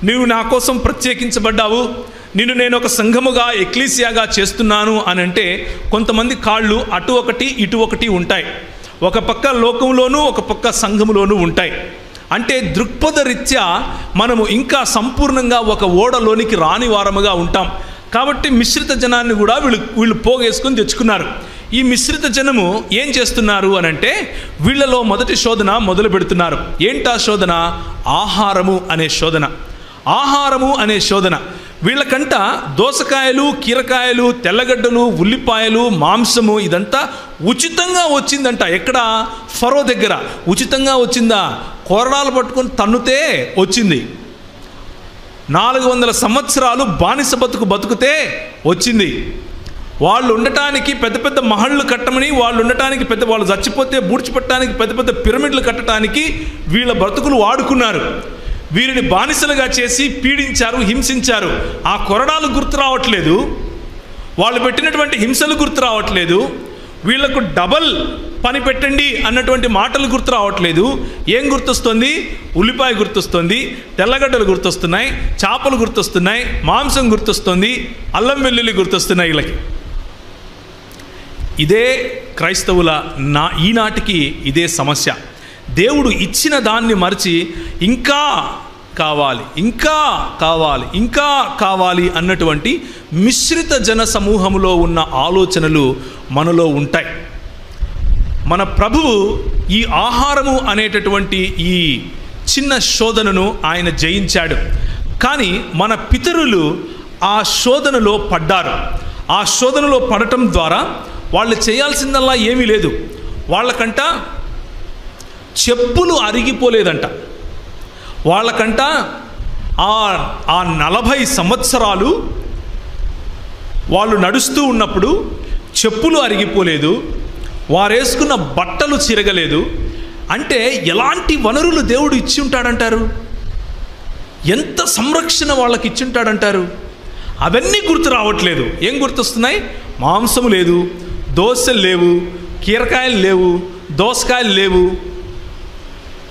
నీవు నా కోసం ప్రత్యేకించబడ్డావు, నిన్ను నేను ఒక సంఘముగా ఎక్లీసియాగా చేస్తున్నాను అని అంటే కొంతమంది కాళ్ళు అటు ఒకటి ఇటు ఒకటి ఉంటాయి. ఒక పక్క లోకంలోనూ ఒక పక్క సంఘములోనూ ఉంటాయి. అంటే దృక్పథ రీత్యా మనము ఇంకా సంపూర్ణంగా ఒక ఓడలోనికి రాని వారముగా ఉంటాం. కాబట్టి మిశ్రిత జనాన్ని కూడా వీళ్ళు పోగేసుకొని తెచ్చుకున్నారు. ఈ మిశ్రిత జనము ఏం చేస్తున్నారు అని అంటే, వీళ్ళలో మొదటి శోధన మొదలు పెడుతున్నారు. ఏంటా శోధన? ఆహారము అనే శోధన. ఆహారము అనే శోధన. వీళ్ళకంట దోసకాయలు, కీరకాయలు, తెల్లగడ్డలు, ఉల్లిపాయలు, మాంసము ఇదంతా ఉచితంగా వచ్చిందంట. ఎక్కడ? ఫరో దగ్గర. ఉచితంగా వచ్చిందా? కొరడాలు పట్టుకొని తన్నుతే వచ్చింది. 400 సంవత్సరాలు బానిస బతుకుతే వచ్చింది. వాళ్ళు ఉండటానికి పెద్ద పెద్ద మహళ్ళు కట్టమని, వాళ్ళు ఉండటానికి వాళ్ళు చచ్చిపోతే బూడ్చిపెట్టడానికి పెద్ద పెద్ద పిరమిడ్లు కట్టడానికి వీళ్ళ బ్రతుకులు వాడుకున్నారు. వీరిని బానిసలుగా చేసి పీడించారు, హింసించారు. ఆ కొరడాలు గుర్తు రావట్లేదు, వాళ్ళు పెట్టినటువంటి హింసలు గుర్తు రావట్లేదు, వీళ్లకు డబల్ పని పెట్టండి అన్నటువంటి మాటలు గుర్తు రావట్లేదు. ఏం గుర్తొస్తుంది? ఉల్లిపాయ గుర్తొస్తుంది, తెల్లగడ్డలు గుర్తొస్తున్నాయి, చేపలు గుర్తొస్తున్నాయి, మాంసం గుర్తొస్తుంది, అల్లం వెల్లుల్లి గుర్తొస్తున్నాయి వీళ్ళకి. ఇదే క్రైస్తవుల ఈనాటికి ఇదే సమస్య. దేవుడు ఇచ్చిన దాన్ని మరిచి ఇంకా కావాలి, ఇంకా కావాలి, ఇంకా కావాలి అన్నటువంటి మిశ్రిత జన సమూహంలో ఉన్న ఆలోచనలు మనలో ఉంటాయి. మన ప్రభువు ఈ ఆహారము అనేటటువంటి ఈ చిన్న శోధనను ఆయన జయించాడు. కానీ మన పితరులు ఆ శోధనలో పడ్డారు. ఆ శోధనలో పడటం ద్వారా వాళ్ళు చేయాల్సిందల్లా ఏమీ లేదు. వాళ్ళకంట చెప్పులు అరిగిపోలేదంట. వాళ్ళకంట ఆ 40 సంవత్సరాలు వాళ్ళు నడుస్తూ ఉన్నప్పుడు చెప్పులు అరిగిపోలేదు, వారేసుకున్న బట్టలు చిరగలేదు. అంటే ఎలాంటి వనరులు దేవుడు ఇచ్చి ఉంటాడంటారు? ఎంత సంరక్షణ వాళ్ళకి ఇచ్చి ఉంటాడంటారు? అవన్నీ గుర్తు రావట్లేదు. ఏం గుర్తొస్తున్నాయి? మాంసము లేదు, దోసలు లేవు, కీరకాయలు లేవు, దోసకాయలు లేవు.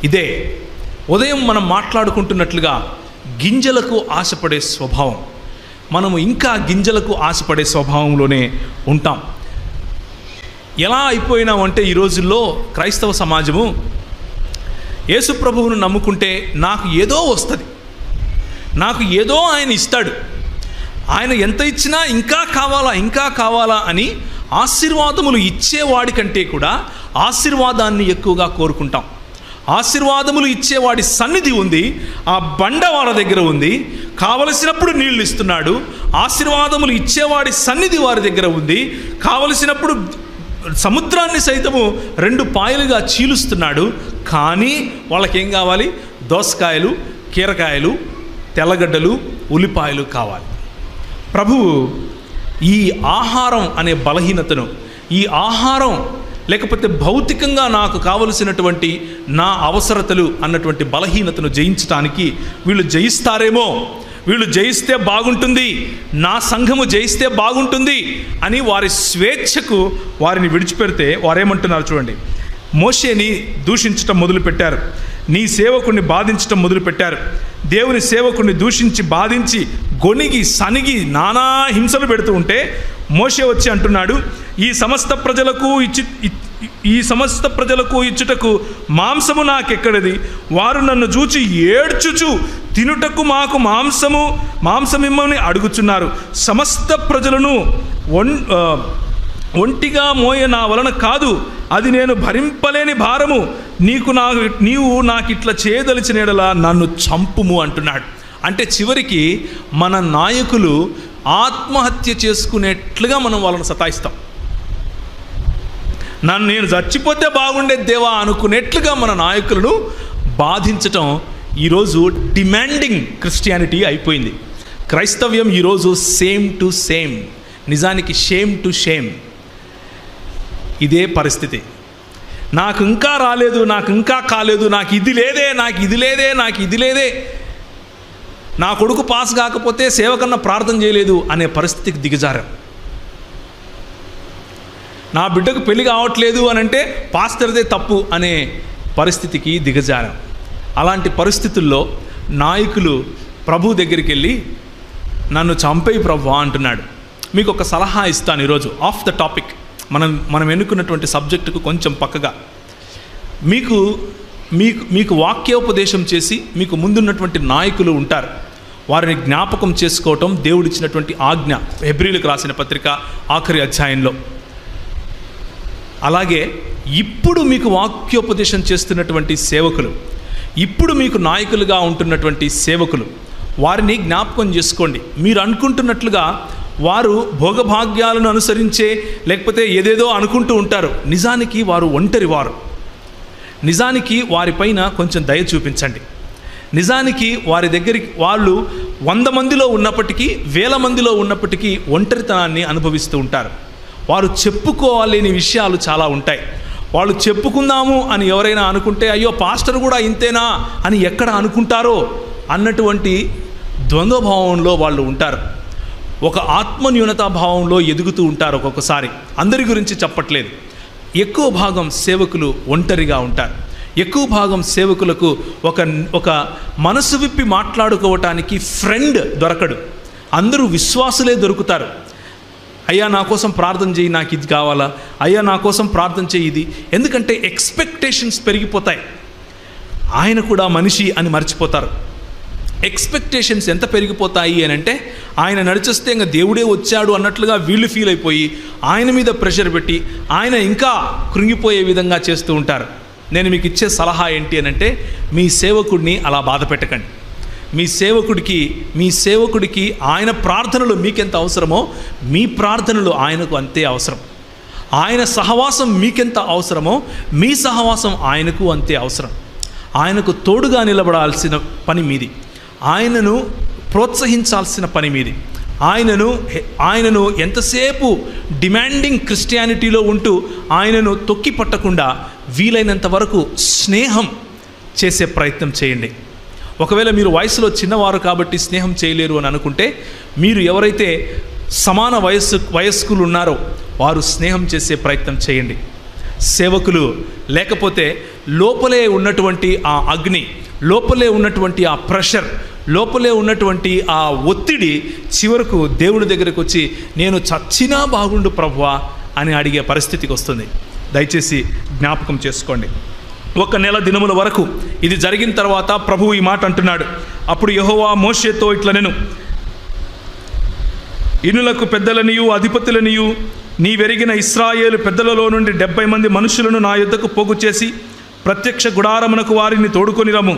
ఇదే ఉదయం మనం మాట్లాడుకుంటున్నట్లుగా గింజలకు ఆశపడే స్వభావం. మనము ఇంకా గింజలకు ఆశపడే స్వభావంలోనే ఉంటాం. ఎలా అయిపోయినామంటే ఈ రోజుల్లో క్రైస్తవ సమాజము యేసు ప్రభువును నమ్ముకుంటే నాకు ఏదో వస్తుంది, నాకు ఏదో ఆయన ఇస్తాడు, ఆయన ఎంత ఇచ్చినా ఇంకా కావాలా, ఇంకా కావాలా అని ఆశీర్వాదములు ఇచ్చేవాడి కంటే కూడా ఆశీర్వాదాన్ని ఎక్కువగా కోరుకుంటాం. ఆశీర్వాదములు ఇచ్చేవాడి సన్నిధి ఉంది, ఆ బండ వాళ్ళ దగ్గర ఉంది, కావలసినప్పుడు నీళ్ళు ఇస్తున్నాడు. ఆశీర్వాదములు ఇచ్చేవాడి సన్నిధి వారి దగ్గర ఉంది, కావలసినప్పుడు సముద్రాన్ని సైతము 2 పాయలుగా చీలుస్తున్నాడు. కానీ వాళ్ళకేం కావాలి? దోసకాయలు, కీరకాయలు, తెల్లగడ్డలు, ఉల్లిపాయలు కావాలి. ప్రభువు ఈ ఆహారం అనే బలహీనతను, ఈ ఆహారం లేకపోతే భౌతికంగా నాకు కావలసినటువంటి నా అవసరతలు అన్నటువంటి బలహీనతను జయించడానికి వీళ్ళు జయిస్తారేమో, వీళ్ళు జయిస్తే బాగుంటుంది, నా సంఘము జయిస్తే బాగుంటుంది అని వారి స్వేచ్ఛకు వారిని విడిచిపెడితే వారేమంటున్నారు చూడండి. మోషేని దూషించటం మొదలుపెట్టారు, నీ సేవకుడిని బాధించటం మొదలుపెట్టారు. దేవుని సేవకుడిని దూషించి బాధించి గొనిగి సనిగి నానా హింసలు పెడుతూ ఉంటే మోషే వచ్చి అంటున్నాడు, ఈ సమస్త ప్రజలకు ఇచ్చుటకు మాంసము నాకెక్కడిది? వారు నన్ను చూచి ఏడ్చుచు తినుటకు మాకు మాంసమిమ్మని అడుగుచున్నారు. సమస్త ప్రజలను ఒంటిగా మోయ నా వలన కాదు, అది నేను భరింపలేని భారము. నీవు నాకిట్లా చేయదలిచిన యెడల నన్ను చంపుము అంటున్నాడు. అంటే చివరికి మన నాయకులు ఆత్మహత్య చేసుకునేట్లుగా మనం వాళ్ళని సతాయిస్తాం. నేను చచ్చిపోతే బాగుండే దేవా అనుకునేట్లుగా మన నాయకులను బాధించటం ఈరోజు డిమాండింగ్ క్రిస్టియానిటీ అయిపోయింది. క్రైస్తవ్యం ఈరోజు సేమ్ టు సేమ్, నిజానికి షేమ్ టు షేమ్. ఇదే పరిస్థితి. నాకు ఇంకా రాలేదు, నాకు ఇంకా కాలేదు, నాకు ఇది లేదే, నాకు ఇది లేదే, నాకు ఇది లేదే, నా కొడుకు పాస్ కాకపోతే సేవకన్నా ప్రార్థన చేయలేదు అనే పరిస్థితికి దిగజారాం. నా బిడ్డకు పెళ్లి కావట్లేదు అని అంటే పాస్టర్దే తప్పు అనే పరిస్థితికి దిగజారాం. అలాంటి పరిస్థితుల్లో నాయకులు ప్రభు దగ్గరికి వెళ్ళి నన్ను చంపేయి ప్రభు అంటున్నాడు. మీకు ఒక సలహా ఇస్తాను ఈరోజు, ఆఫ్ ద టాపిక్, మనం ఎన్నుకున్నటువంటి సబ్జెక్టుకు కొంచెం పక్కగా. మీకు వాక్యోపదేశం చేసి మీకు ముందున్నటువంటి నాయకులు ఉంటారు. వారిని జ్ఞాపకం చేసుకోవటం దేవుడిచ్చినటువంటి ఆజ్ఞ. హెబ్రీలకు రాసిన పత్రిక ఆఖరి అధ్యాయంలో. అలాగే ఇప్పుడు మీకు వాక్యోపదేశం చేస్తున్నటువంటి సేవకులు, ఇప్పుడు మీకు నాయకులుగా ఉంటున్నటువంటి సేవకులు, వారిని జ్ఞాపకం చేసుకోండి. మీరు అనుకుంటున్నట్లుగా వారు భోగభాగ్యాలను అనుసరించే, లేకపోతే ఏదేదో అనుకుంటూ ఉంటారు. నిజానికి వారు ఒంటరి వారు. నిజానికి వారిపైన కొంచెం దయ చూపించండి. నిజానికి వారి దగ్గరికి వాళ్ళు 100 మందిలో ఉన్నప్పటికీ, 1000 మందిలో ఉన్నప్పటికీ ఒంటరితనాన్ని అనుభవిస్తూ ఉంటారు. వారు చెప్పుకోలేని విషయాలు చాలా ఉంటాయి. వాళ్ళు చెప్పుకుందాము అని ఎవరైనా అనుకుంటే, అయ్యో పాస్టర్ కూడా ఇంతేనా అని ఎక్కడ అనుకుంటారో అన్నటువంటి ద్వంద్వభావంలో వాళ్ళు ఉంటారు. ఒక ఆత్మన్యూనతాభావంలో ఎదుగుతూ ఉంటారు. ఒక్కొక్కసారి అందరి గురించి చెప్పట్లేదు. ఎక్కువ భాగం సేవకులు ఒంటరిగా ఉంటారు. ఎక్కువ భాగం సేవకులకు ఒక మనసు విప్పి మాట్లాడుకోవటానికి ఫ్రెండ్ దొరకడు. అందరూ విశ్వాసులే దొరుకుతారు. అయ్యా నా కోసం ప్రార్థన చేయి, నాకు ఇది కావాలా, అయ్యా నా కోసం ప్రార్థన చేయి ఇది. ఎందుకంటే ఎక్స్పెక్టేషన్స్ పెరిగిపోతాయి. ఆయన కూడా మనిషి అని మర్చిపోతారు. ఎక్స్పెక్టేషన్స్ ఎంత పెరిగిపోతాయి అని అంటే, ఆయన నడిచేస్తే ఇంకా దేవుడే వచ్చాడు అన్నట్లుగా వీళ్ళు ఫీల్ అయిపోయి ఆయన మీద ప్రెషర్ పెట్టి ఆయన ఇంకా కృంగిపోయే విధంగా చేస్తూ ఉంటారు. నేను మీకు ఇచ్చే సలహా ఏంటి అని అంటే, మీ సేవకుడిని అలా బాధ పెట్టకండి. మీ సేవకుడికి ఆయన ప్రార్థనలు మీకెంత అవసరమో మీ ప్రార్థనలు ఆయనకు అంతే అవసరం. ఆయన సహవాసం మీకెంత అవసరమో మీ సహవాసం ఆయనకు అంతే అవసరం. ఆయనకు తోడుగా నిలబడాల్సిన పని మీది. ఆయనను ప్రోత్సహించాల్సిన పని మీది. ఆయనను ఎంతసేపు డిమాండింగ్ క్రిస్టియానిటీలో ఉంటూ ఆయనను తొక్కి పట్టకుండా వీలైనంత వరకు స్నేహం చేసే ప్రయత్నం చేయండి. ఒకవేళ మీరు వయసులో చిన్నవారు కాబట్టి స్నేహం చేయలేరు అని అనుకుంటే, మీరు ఎవరైతే సమాన వయస్కులు ఉన్నారో వారు స్నేహం చేసే ప్రయత్నం చేయండి. సేవకులు లేకపోతే లోపలే ఉన్నటువంటి ఆ అగ్ని, లోపలే ఉన్నటువంటి ఆ ప్రెషర్, లోపలే ఉన్నటువంటి ఆ ఒత్తిడి చివరకు దేవుడి దగ్గరకు వచ్చి నేను చచ్చినా బాగుండు ప్రభువా అని అడిగే పరిస్థితికి వస్తుంది. దయచేసి జ్ఞాపకం చేసుకోండి. 1 నెల దినముల వరకు ఇది జరిగిన తర్వాత ప్రభువు ఈ మాట అంటున్నాడు. అప్పుడు యెహోవా మోషేతో ఇట్లనెను, ఇనులకు పెద్దలనియు అధిపతులనియు నీవెరిగిన ఇశ్రాయేలు పెద్దలలో నుండి 70 మంది మనుషులను నా యొద్దకు పోగు చేసి ప్రత్యక్ష గుడారమునకు వారిని తోడుకొని రమ్ము.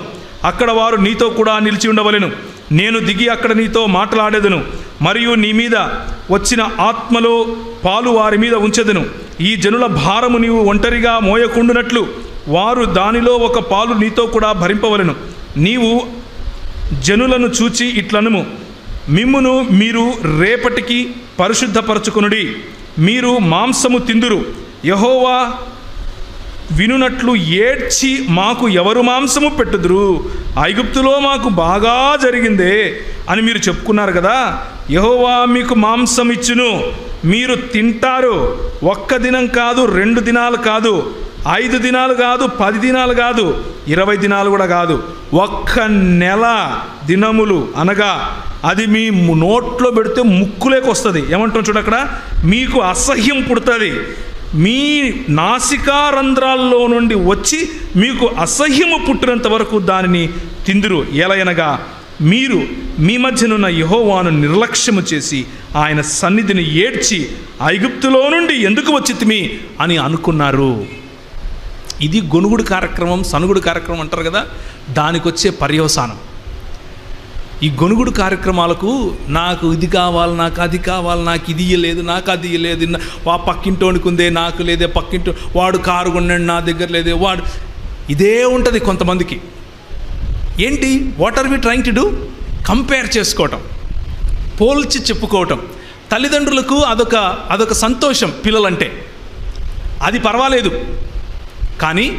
అక్కడ వారు నీతో కూడా నిలిచి ఉండవలెను. నేను దిగి అక్కడ నీతో మాట్లాడేదను, మరియు నీ మీద వచ్చిన ఆత్మలో పాలు వారి మీద ఉంచెదను. ఈ జనుల భారము నీవు ఒంటరిగా మోయకుండునట్లు వారు దానిలో ఒక పాలు నీతో కూడా భరింపవలెను. నీవు జనులను చూచి ఇట్లనుము, మిమ్మును మీరు రేపటికి పరిశుద్ధపరచుకొనుడి. మీరు మాంసము తిందురు. యెహోవా వినునట్లు ఏడ్చి మాకు ఎవరు మాంసము పెట్టుదురు? ఐగుప్తులో మాకు బాగా జరిగిందే అని మీరు చెప్పుకున్నారు కదా. యెహోవా మీకు మాంసం ఇచ్చును, మీరు తింటారు. 1 దినం కాదు, 2 దినాలు కాదు, 5 దినాలు కాదు, 10 దినాలు కాదు, 20 దినాలు కూడా కాదు, 1 నెల దినములు. అనగా అది మీ నోట్లో పెడితే ముక్కులేకి వస్తుంది. ఏమంటాం చూడ అక్కడ, మీకు అసహ్యం పుడుతుంది. మీ నాసికా రంధ్రాల్లో నుండి వచ్చి మీకు అసహ్యము పుట్టినంత వరకు దానిని తిందురు. ఎలయనగా మీరు మీ మధ్యనున్న యెహోవాను నిర్లక్ష్యము చేసి ఆయన సన్నిధిని ఏడ్చి ఐగుప్తులో నుండి ఎందుకు వచ్చితిమి అని అనుకున్నారు. ఇది గొనుగుడు కార్యక్రమం, సనుగుడు కార్యక్రమం అంటారు కదా, దానికి వచ్చే పర్యవసానం. ఈ గొనుగుడు కార్యక్రమాలకు నాకు ఇది కావాలి, నాకు అది కావాలి, నాకు ఇది ఇయ్యలేదు, నాకు అది ఇయ్యలేదు, పక్కింటోనికి ఉందే నాకు లేదే, పక్కింటో వాడు కారు కొన్నాడు నా దగ్గర లేదే, వాడు ఇదే ఉంటుంది కొంతమందికి. ఏంటి, what are we trying to do? Compare చేసుకోవటం, పోల్చి చెప్పుకోవటం. తల్లిదండ్రులకు అదొక సంతోషం పిల్లలంటే, అది పర్వాలేదు. కానీ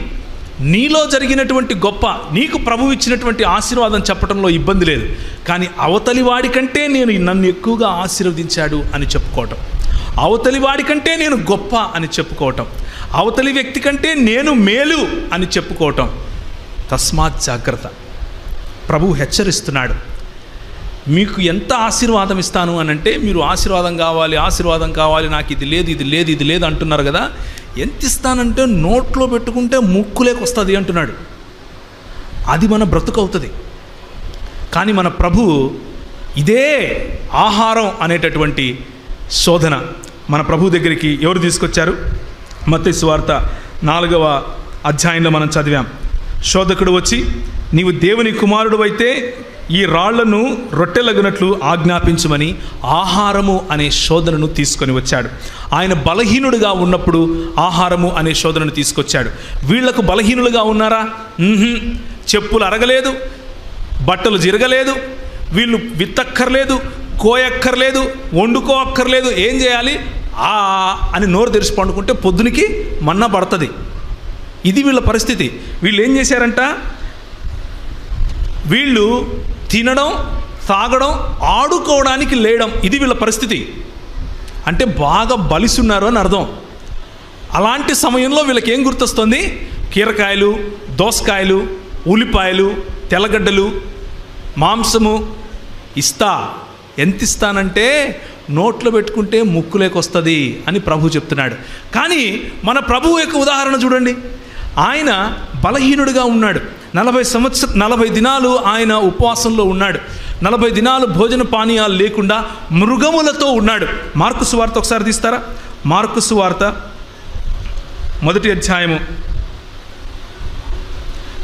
నీలో జరిగినటువంటి గొప్ప, నీకు ప్రభువు ఇచ్చినటువంటి ఆశీర్వాదం చెప్పడంలో ఇబ్బంది లేదు. కానీ అవతలి వాడికంటే నన్ను ఎక్కువగా ఆశీర్వదించాడు అని చెప్పుకోవటం, అవతలి వాడికంటే నేను గొప్ప అని చెప్పుకోవటం, అవతలి వ్యక్తి కంటే నేను మేలు అని చెప్పుకోవటం. తస్మాత్ జాగ్రత్త. ప్రభువు హెచ్చరిస్తున్నాడు. మీకు ఎంత ఆశీర్వాదం ఇస్తాను అని అంటే, మీరు ఆశీర్వాదం కావాలి, నాకు ఇది లేదు అంటున్నారు కదా. ఎంత ఇస్తానంటే నోట్లో పెట్టుకుంటే ముక్కులేకి వస్తుంది అంటున్నాడు. అది మన బ్రతుకు అవుతుంది. కానీ మన ప్రభువు ఇదే ఆహారం అనేటటువంటి శోధన మన ప్రభు దగ్గరికి ఎవరు తీసుకొచ్చారు? మత్తయి సువార్త 4వ అధ్యాయంలో మనం చదివాం. శోధకుడు వచ్చి, నీవు దేవుని కుమారుడు అయితే ఈ రాళ్లను రొట్టెలగునట్లు ఆజ్ఞాపించమని ఆహారము అనే శోధనను తీసుకొని వచ్చాడు. ఆయన బలహీనుడుగా ఉన్నప్పుడు ఆహారము అనే శోధనను తీసుకొచ్చాడు. వీళ్లకు బలహీనులుగా ఉన్నారా? చెప్పులు అరగలేదు, బట్టలు జిరగలేదు, వీళ్ళు విత్తక్కర్లేదు, కోయక్కర్లేదు, వండుకోక్కర్లేదు. ఏం చేయాలి? అని నోరు తెరిచి పండుకుంటే పొద్దునికి మన్నా పడుతుంది. ఇది వీళ్ళ పరిస్థితి. వీళ్ళు ఏం చేశారంట? వీళ్ళు తినడం, తాగడం, ఆడుకోవడానికి లేయడం, ఇది వీళ్ళ పరిస్థితి. అంటే బాగా బలిసున్నారు అని అర్థం. అలాంటి సమయంలో వీళ్ళకి ఏం గుర్తొస్తుంది? కీరకాయలు, దోసకాయలు, ఉల్లిపాయలు, తెల్లగడ్డలు, మాంసము. ఎంత ఇస్తానంటే నోట్లో పెట్టుకుంటే ముక్కులేకొస్తుంది అని ప్రభు చెప్తున్నాడు. కానీ మన ప్రభువు యొక్క ఉదాహరణ చూడండి. ఆయన బలహీనుడిగా ఉన్నాడు. 40 దినాలు ఆయన ఉపవాసంలో ఉన్నాడు. 40 దినాలు భోజన పానీయాలు లేకుండా మృగములతో ఉన్నాడు. మార్కు సువార్త ఒకసారి తీస్తారా? మార్కు సువార్త 1వ అధ్యాయము.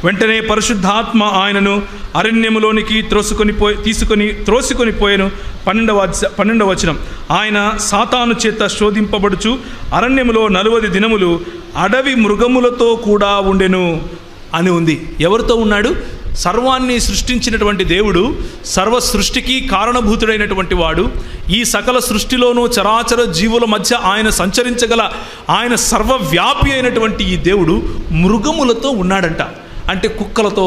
వెంటనే పరిశుద్ధాత్మ ఆయనను అరణ్యములోనికి త్రోసుకొని పోయెను. 12వ వచనం. ఆయన సాతాను చేత శోధింపబడుచు అరణ్యములో 40 దినములు అడవి మృగములతో కూడా ఉండెను అని ఉంది. ఎవరితో ఉన్నాడు? సర్వాన్ని సృష్టించినటువంటి దేవుడు, సర్వ సృష్టికి కారణభూతుడైనటువంటి వాడు, ఈ సకల సృష్టిలోనూ చరాచర జీవుల మధ్య ఆయన సంచరించగల, ఆయన సర్వవ్యాపి అయినటువంటి ఈ దేవుడు మృగములతో ఉన్నాడంట. అంటే కుక్కలతో,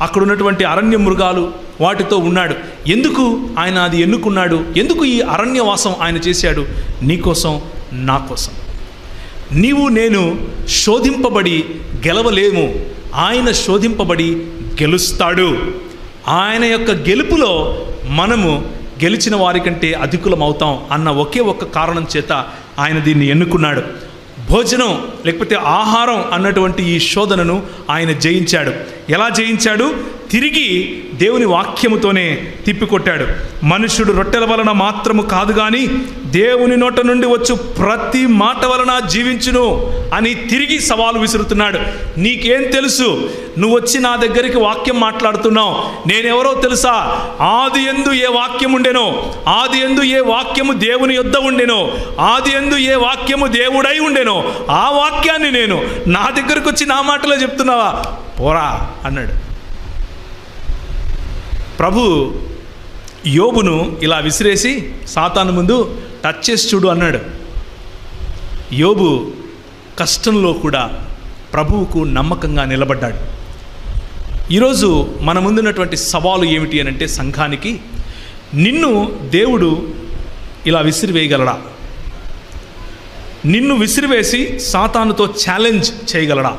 అక్కడ ఉన్నటువంటి అరణ్య మృగాలు, వాటితో ఉన్నాడు. ఎందుకు ఆయన అది ఎన్నుకున్నాడు? ఎందుకు ఈ అరణ్యవాసం ఆయన చేశాడు? నీకోసం, నా కోసం. నీవు నేను శోధింపబడి గెలవలేము. ఆయన శోధింపబడి గెలుస్తాడు. ఆయన యొక్క గెలుపులో మనము గెలిచిన వారికంటే అధికులమవుతాం అన్న ఒకే ఒక్క కారణం చేత ఆయన దీన్ని ఎన్నుకున్నాడు. భోజనం లేకపోతే ఆహారం అన్నటువంటి ఈ శోధనను ఆయన జయించాడు. ఎలా జయించాడు? తిరిగి దేవుని వాక్యముతోనే తిప్పికొట్టాడు. మనుషుడు రొట్టెల వలన మాత్రము కాదు కానీ దేవుని నోట నుండి వచ్చు ప్రతి మాట వలన జీవించును అని తిరిగి సవాలు విసురుతున్నాడు. నీకేం తెలుసు? నువ్వు వచ్చి నా దగ్గరికి వాక్యం మాట్లాడుతున్నావు. నేనెవరో తెలుసా? ఆది యందు ఏ వాక్యం ఉండెనో, ఆది యందు ఏ వాక్యము దేవుని యొద్ద ఉండెనో, ఆది యందు ఏ వాక్యము దేవుడై ఉండెనో, ఆ వాక్యాన్ని నేను నా దగ్గరకు వచ్చి నా మాటలో చెప్తున్నావా? పోరా అన్నాడు. ప్రభు యోబును ఇలా విసిరేసి సాతాను ముందు టచ్ చేసి చూడు అన్నాడు. యోబు కష్టంలో కూడా ప్రభువుకు నమ్మకంగా నిలబడ్డాడు. ఈరోజు మన ముందున్నటువంటి సవాలు ఏమిటి అని అంటే, సంఘానికి నిన్ను దేవుడు ఇలా విసిరివేయగలడా? నిన్ను విసిరివేసి సాతానుతో ఛాలెంజ్ చేయగలడా?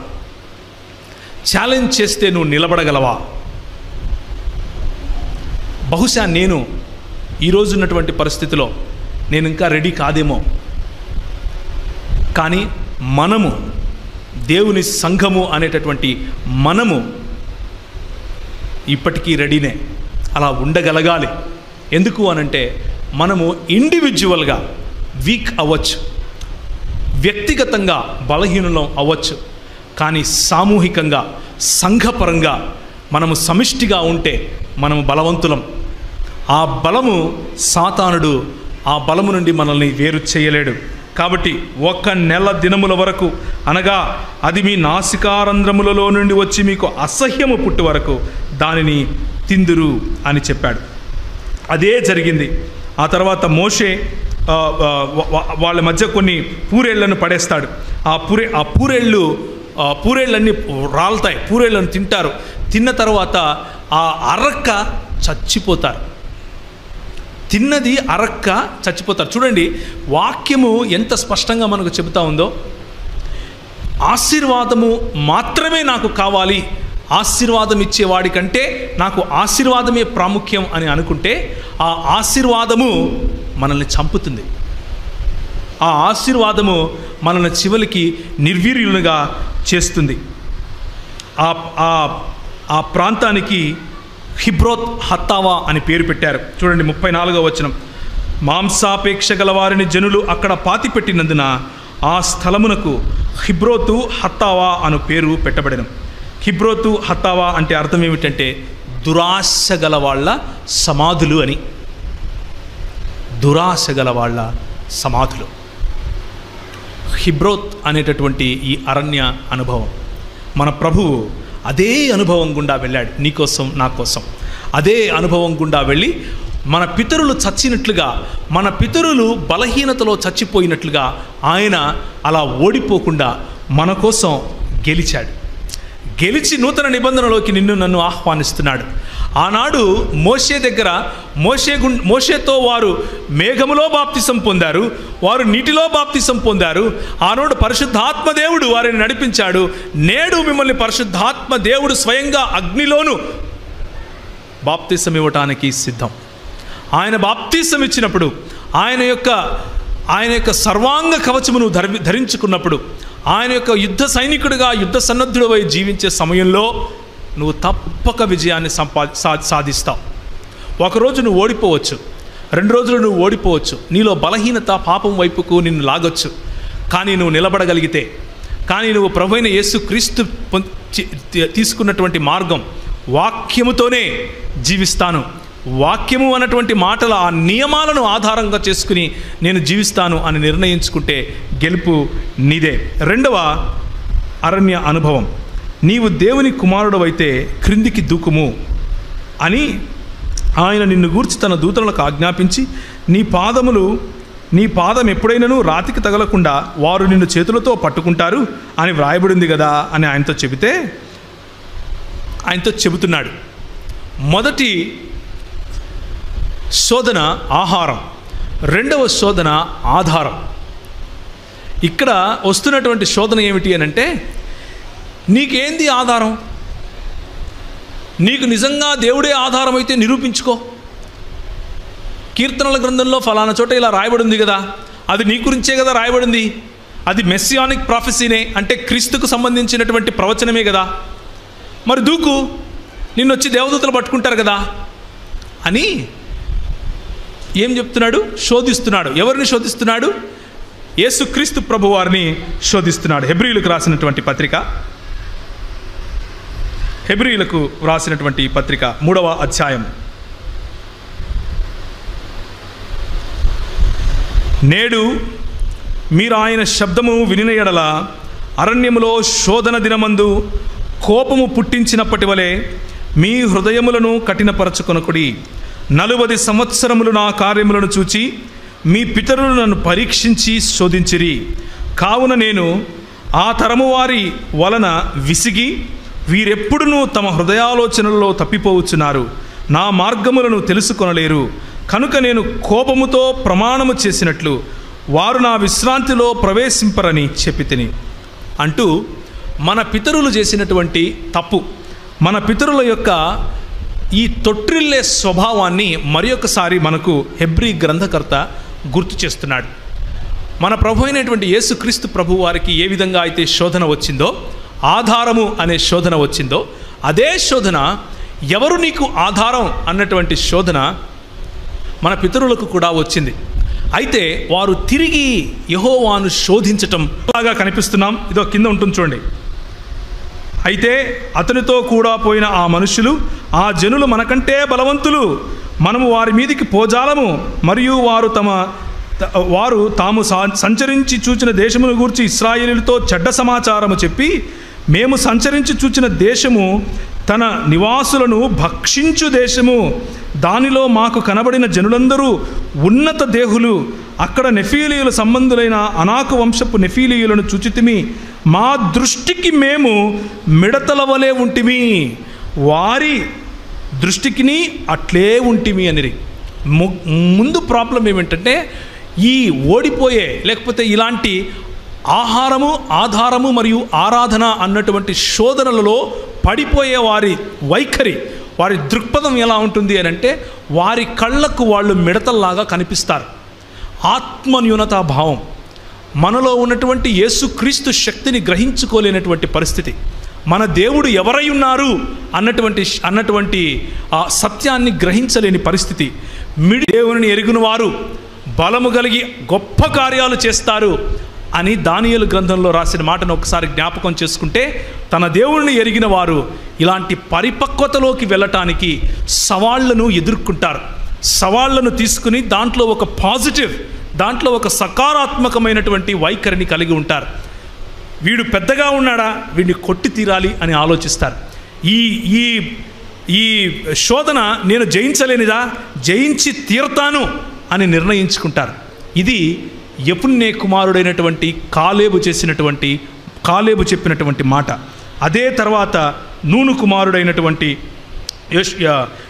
ఛాలెంజ్ చేస్తే నువ్వు నిలబడగలవా? బహుశా నేను ఈరోజు ఉన్నటువంటి పరిస్థితిలో నేను ఇంకా రెడీ కాదేమో, కానీ మనము, దేవుని సంఘము అనేటటువంటి మనము ఇప్పటికీ రెడీనే. అలా ఉండగలగాలి. ఎందుకు అనంటే, మనము ఇండివిజువల్గా వీక్ అవ్వచ్చు, వ్యక్తిగతంగా బలహీనులం అవ్వచ్చు, కానీ సామూహికంగా, సంఘపరంగా మనము సమిష్టిగా ఉంటే మనము బలవంతులం. ఆ బలము సాతానుడు, ఆ బలము నుండి మనల్ని వేరు చేయలేడు. కాబట్టి 1 నెల దినముల వరకు, అనగా అది మీ నాసికారంధ్రములలో నుండి వచ్చి మీకు అసహ్యము పుట్టు వరకు దానిని తిందురు అని చెప్పాడు. అదే జరిగింది. ఆ తర్వాత మోషే వాళ్ళ మధ్య కొన్ని పూరేళ్లను పడేస్తాడు. ఆ పూరేళ్ళన్నీ రాలుతాయి, పూరేళ్ళను తింటారు. తిన్న తర్వాత ఆ అరక్క చచ్చిపోతారు. తిన్నది అరక్క చచ్చిపోతారు. చూడండి, వాక్యము ఎంత స్పష్టంగా మనకు చెబుతా ఉందో. ఆశీర్వాదము మాత్రమే నాకు కావాలి, ఆశీర్వాదం ఇచ్చేవాడి కంటే నాకు ఆశీర్వాదమే ప్రాముఖ్యం అని అనుకుంటే ఆ ఆశీర్వాదము మనల్ని చంపుతుంది. ఆ ఆశీర్వాదము మనల్ని చివరికి నిర్వీర్యులుగా చేస్తుంది. ఆ ప్రాంతానికి హిబ్రోత్ హత్తావా అని పేరు పెట్టారు. చూడండి 34వ వచనం. మాంసాపేక్ష గల వారిని జనులు అక్కడ పాతిపెట్టినందున ఆ స్థలమునకు హిబ్రోతు హత్తావా అను పేరు పెట్టబడెను. హిబ్రోతు హత్తావా అంటే అర్థం ఏమిటంటే దురాశ గల వాళ్ళ సమాధులు అని. దురాశ గల వాళ్ళ సమాధులు. హిబ్రోత్ అనేటటువంటి ఈ అరణ్య అనుభవం, మన ప్రభువు అదే అనుభవం గుండా వెళ్ళాడు నీకోసం నా కోసం. అదే అనుభవం గుండా వెళ్ళి మన పితరులు చచ్చినట్లుగా, మన పితరులు బలహీనతలో చచ్చిపోయినట్లుగా ఆయన అలా ఓడిపోకుండా మన కోసం గెలిచాడు. గెలిచి నూతన నిబంధనలోకి నిన్ను నన్ను ఆహ్వానిస్తున్నాడు. ఆనాడు మోషే దగ్గర మోషేతో వారు మేఘములో బాప్తిసం పొందారు, వారు నీటిలో బాప్తిసం పొందారు. ఆనాడు పరిశుద్ధాత్మ దేవుడు వారిని నడిపించాడు. నేడు మిమ్మల్ని పరిశుద్ధాత్మ దేవుడు స్వయంగా అగ్నిలోను బాప్తిసం ఇవ్వటానికి సిద్ధం. ఆయన బాప్తిసం ఇచ్చినప్పుడు, ఆయన యొక్క సర్వాంగ కవచమును ధరించుకున్నప్పుడు, ఆయన యొక్క యుద్ధ సైనికుడిగా యుద్ధ సన్నద్ధుడివై జీవించే సమయంలో నువ్వు తప్పక విజయాన్ని సాధిస్తావు. ఒకరోజు నువ్వు ఓడిపోవచ్చు, 2 రోజులు నువ్వు ఓడిపోవచ్చు, నీలో బలహీనత పాపం వైపుకు నిన్ను లాగొచ్చు. కానీ నువ్వు నిలబడగలిగితే, కానీ నువ్వు ప్రభువైన యేసుక్రీస్తు తీసుకున్నటువంటి మార్గం వాక్యముతోనే జీవిస్తాను, వాక్యము అన్నటువంటి మాటల ఆ నియమాలను ఆధారంగా చేసుకుని నేను జీవిస్తాను అని నిర్ణయించుకుంటే గెలుపు నీదే. 2వ అరణ్య అనుభవం, నీవు దేవుని కుమారుడవైతే క్రిందికి దూకుము అని ఆయన నిన్ను గూర్చి తన దూతలకు ఆజ్ఞాపించి, నీ పాదం ఎప్పుడైనాను రాతికి తగలకుండా వారు నిన్ను చేతులతో పట్టుకుంటారు అని వ్రాయబడింది కదా అని ఆయనతో చెబుతున్నాడు. మొదటి శోధన ఆహారం, 2వ శోధన ఆధారం. ఇక్కడ వస్తున్నటువంటి శోధన ఏమిటి అని అంటే, నీకేంది ఆధారం? నీకు నిజంగా దేవుడే ఆధారం అయితే నిరూపించుకో. కీర్తనల గ్రంథంలో ఫలానా చోట ఇలా రాయబడింది కదా, అది నీ గురించే కదా రాయబడింది, అది మెస్సియానిక్ ప్రాఫెసీనే, అంటే క్రీస్తుకు సంబంధించినటువంటి ప్రవచనమే కదా, మరి దూకు, నిన్నొచ్చి దేవదూతలు పట్టుకుంటారు కదా అని ఏం చెప్తున్నాడు? శోధిస్తున్నాడు. ఎవరిని శోధిస్తున్నాడు? యేసుక్రీస్తు ప్రభు వారిని శోధిస్తున్నాడు. హెబ్రీయులకు రాసినటువంటి పత్రిక 3వ అధ్యాయం. నేడు మీరు ఆయన శబ్దము వినిన యెడల అరణ్యములో శోధన దినమందు కోపము పుట్టించినప్పటి వలె మీ హృదయములను కఠినపరచుకొనకుడి. 40 సంవత్సరములు నా కార్యములను చూచి మీ పితరులు నన్ను పరీక్షించి శోధించిరి. కావున నేను ఆ తరము వారి వలన విసిగి, వీరెప్పుడునూ తమ హృదయాలోచనలలో తప్పిపోవచ్చున్నారు, నా మార్గములను తెలుసుకొనలేరు. కనుక నేను కోపముతో ప్రమాణము చేసినట్లు వారు నా విశ్రాంతిలో ప్రవేశింపరని చెప్పితిని అంటూ మన పితరులు చేసినటువంటి తప్పు, మన పితరుల యొక్క ఈ తొట్టిల్లే స్వభావాన్ని మరి ఒకసారి మనకు హెబ్రీ గ్రంథకర్త గుర్తు చేస్తున్నాడు. మన ప్రభు అయినటువంటి యేసుక్రీస్తు ప్రభు వారికి ఏ విధంగా అయితే శోధన వచ్చిందో, ఆధారము అనే శోధన వచ్చిందో, అదే శోధన ఎవరు నీకు ఆధారం అన్నటువంటి శోధన మన పితరులకు కూడా వచ్చింది. అయితే వారు తిరిగి యెహోవాను శోధించటం లాగా కనిపిస్తున్నాం. ఇదో కింద ఉంటుంది చూడండి. అయితే అతనితో కూడా పోయిన ఆ మనుషులు, ఆ జనులు మనకంటే బలవంతులు, మనము వారి మీదికి పోజాలము, మరియు వారు తాము సంచరించి చూచిన దేశమును గూర్చి ఇశ్రాయేలుతో చెడ్డ సమాచారము చెప్పి, మేము సంచరించి చూచిన దేశము తన నివాసులను భక్షించు దేశము, దానిలో మాకు కనబడిన జనులందరూ ఉన్నత దేహులు, అక్కడ నెఫీలీయుల సంబంధులైన అనాకు వంశపు నెఫీలీయులను చూచితిమి, మా దృష్టికి మేము మిడతల వలె ఉంటిమి, వారి దృష్టికిని అట్లే ఉంటిమి అనిరి. ముందు ప్రాబ్లం ఏమిటంటే, ఈ ఓడిపోయే లేకపోతే ఇలాంటి ఆహారము, ఆధారము మరియు ఆరాధన అన్నటువంటి శోధనలలో పడిపోయే వారి వైఖరి, వారి దృక్పథం ఎలా ఉంటుంది అని అంటే, వారి కళ్ళకు వాళ్ళు మిడతల్లాగా కనిపిస్తారు. ఆత్మన్యూనతా భావం, మనలో ఉన్నటువంటి యేసుక్రీస్తు శక్తిని గ్రహించుకోలేనటువంటి పరిస్థితి, మన దేవుడు ఎవరై ఉన్నారు అన్నటువంటి ఆ సత్యాన్ని గ్రహించలేని పరిస్థితి. దేవుని ఎరిగిన వారు బలము కలిగి గొప్ప కార్యాలు చేస్తారు అని దానియేలు గ్రంథంలో రాసిన మాటను ఒకసారి జ్ఞాపకం చేసుకుంటే, తన దేవుణ్ణి ఎరిగిన వారు ఇలాంటి పరిపక్వతలోకి వెళ్ళటానికి సవాళ్లను ఎదుర్కొంటారు. సవాళ్లను తీసుకుని దాంట్లో ఒక పాజిటివ్, దాంట్లో ఒక సకారాత్మకమైనటువంటి వైఖరిని కలిగి ఉంటారు. వీడు పెద్దగా ఉన్నాడా, వీడిని కొట్టి తీరాలి అని ఆలోచిస్తారు. ఈ ఈ ఈ శోధన నేను జయించలేనిదా, జయించి తీరతాను అని నిర్ణయించుకుంటారు. ఇది యెఫున్నె కుమారుడైనటువంటి కాలేబు చెప్పినటువంటి మాట. అదే తర్వాత నూను కుమారుడైనటువంటి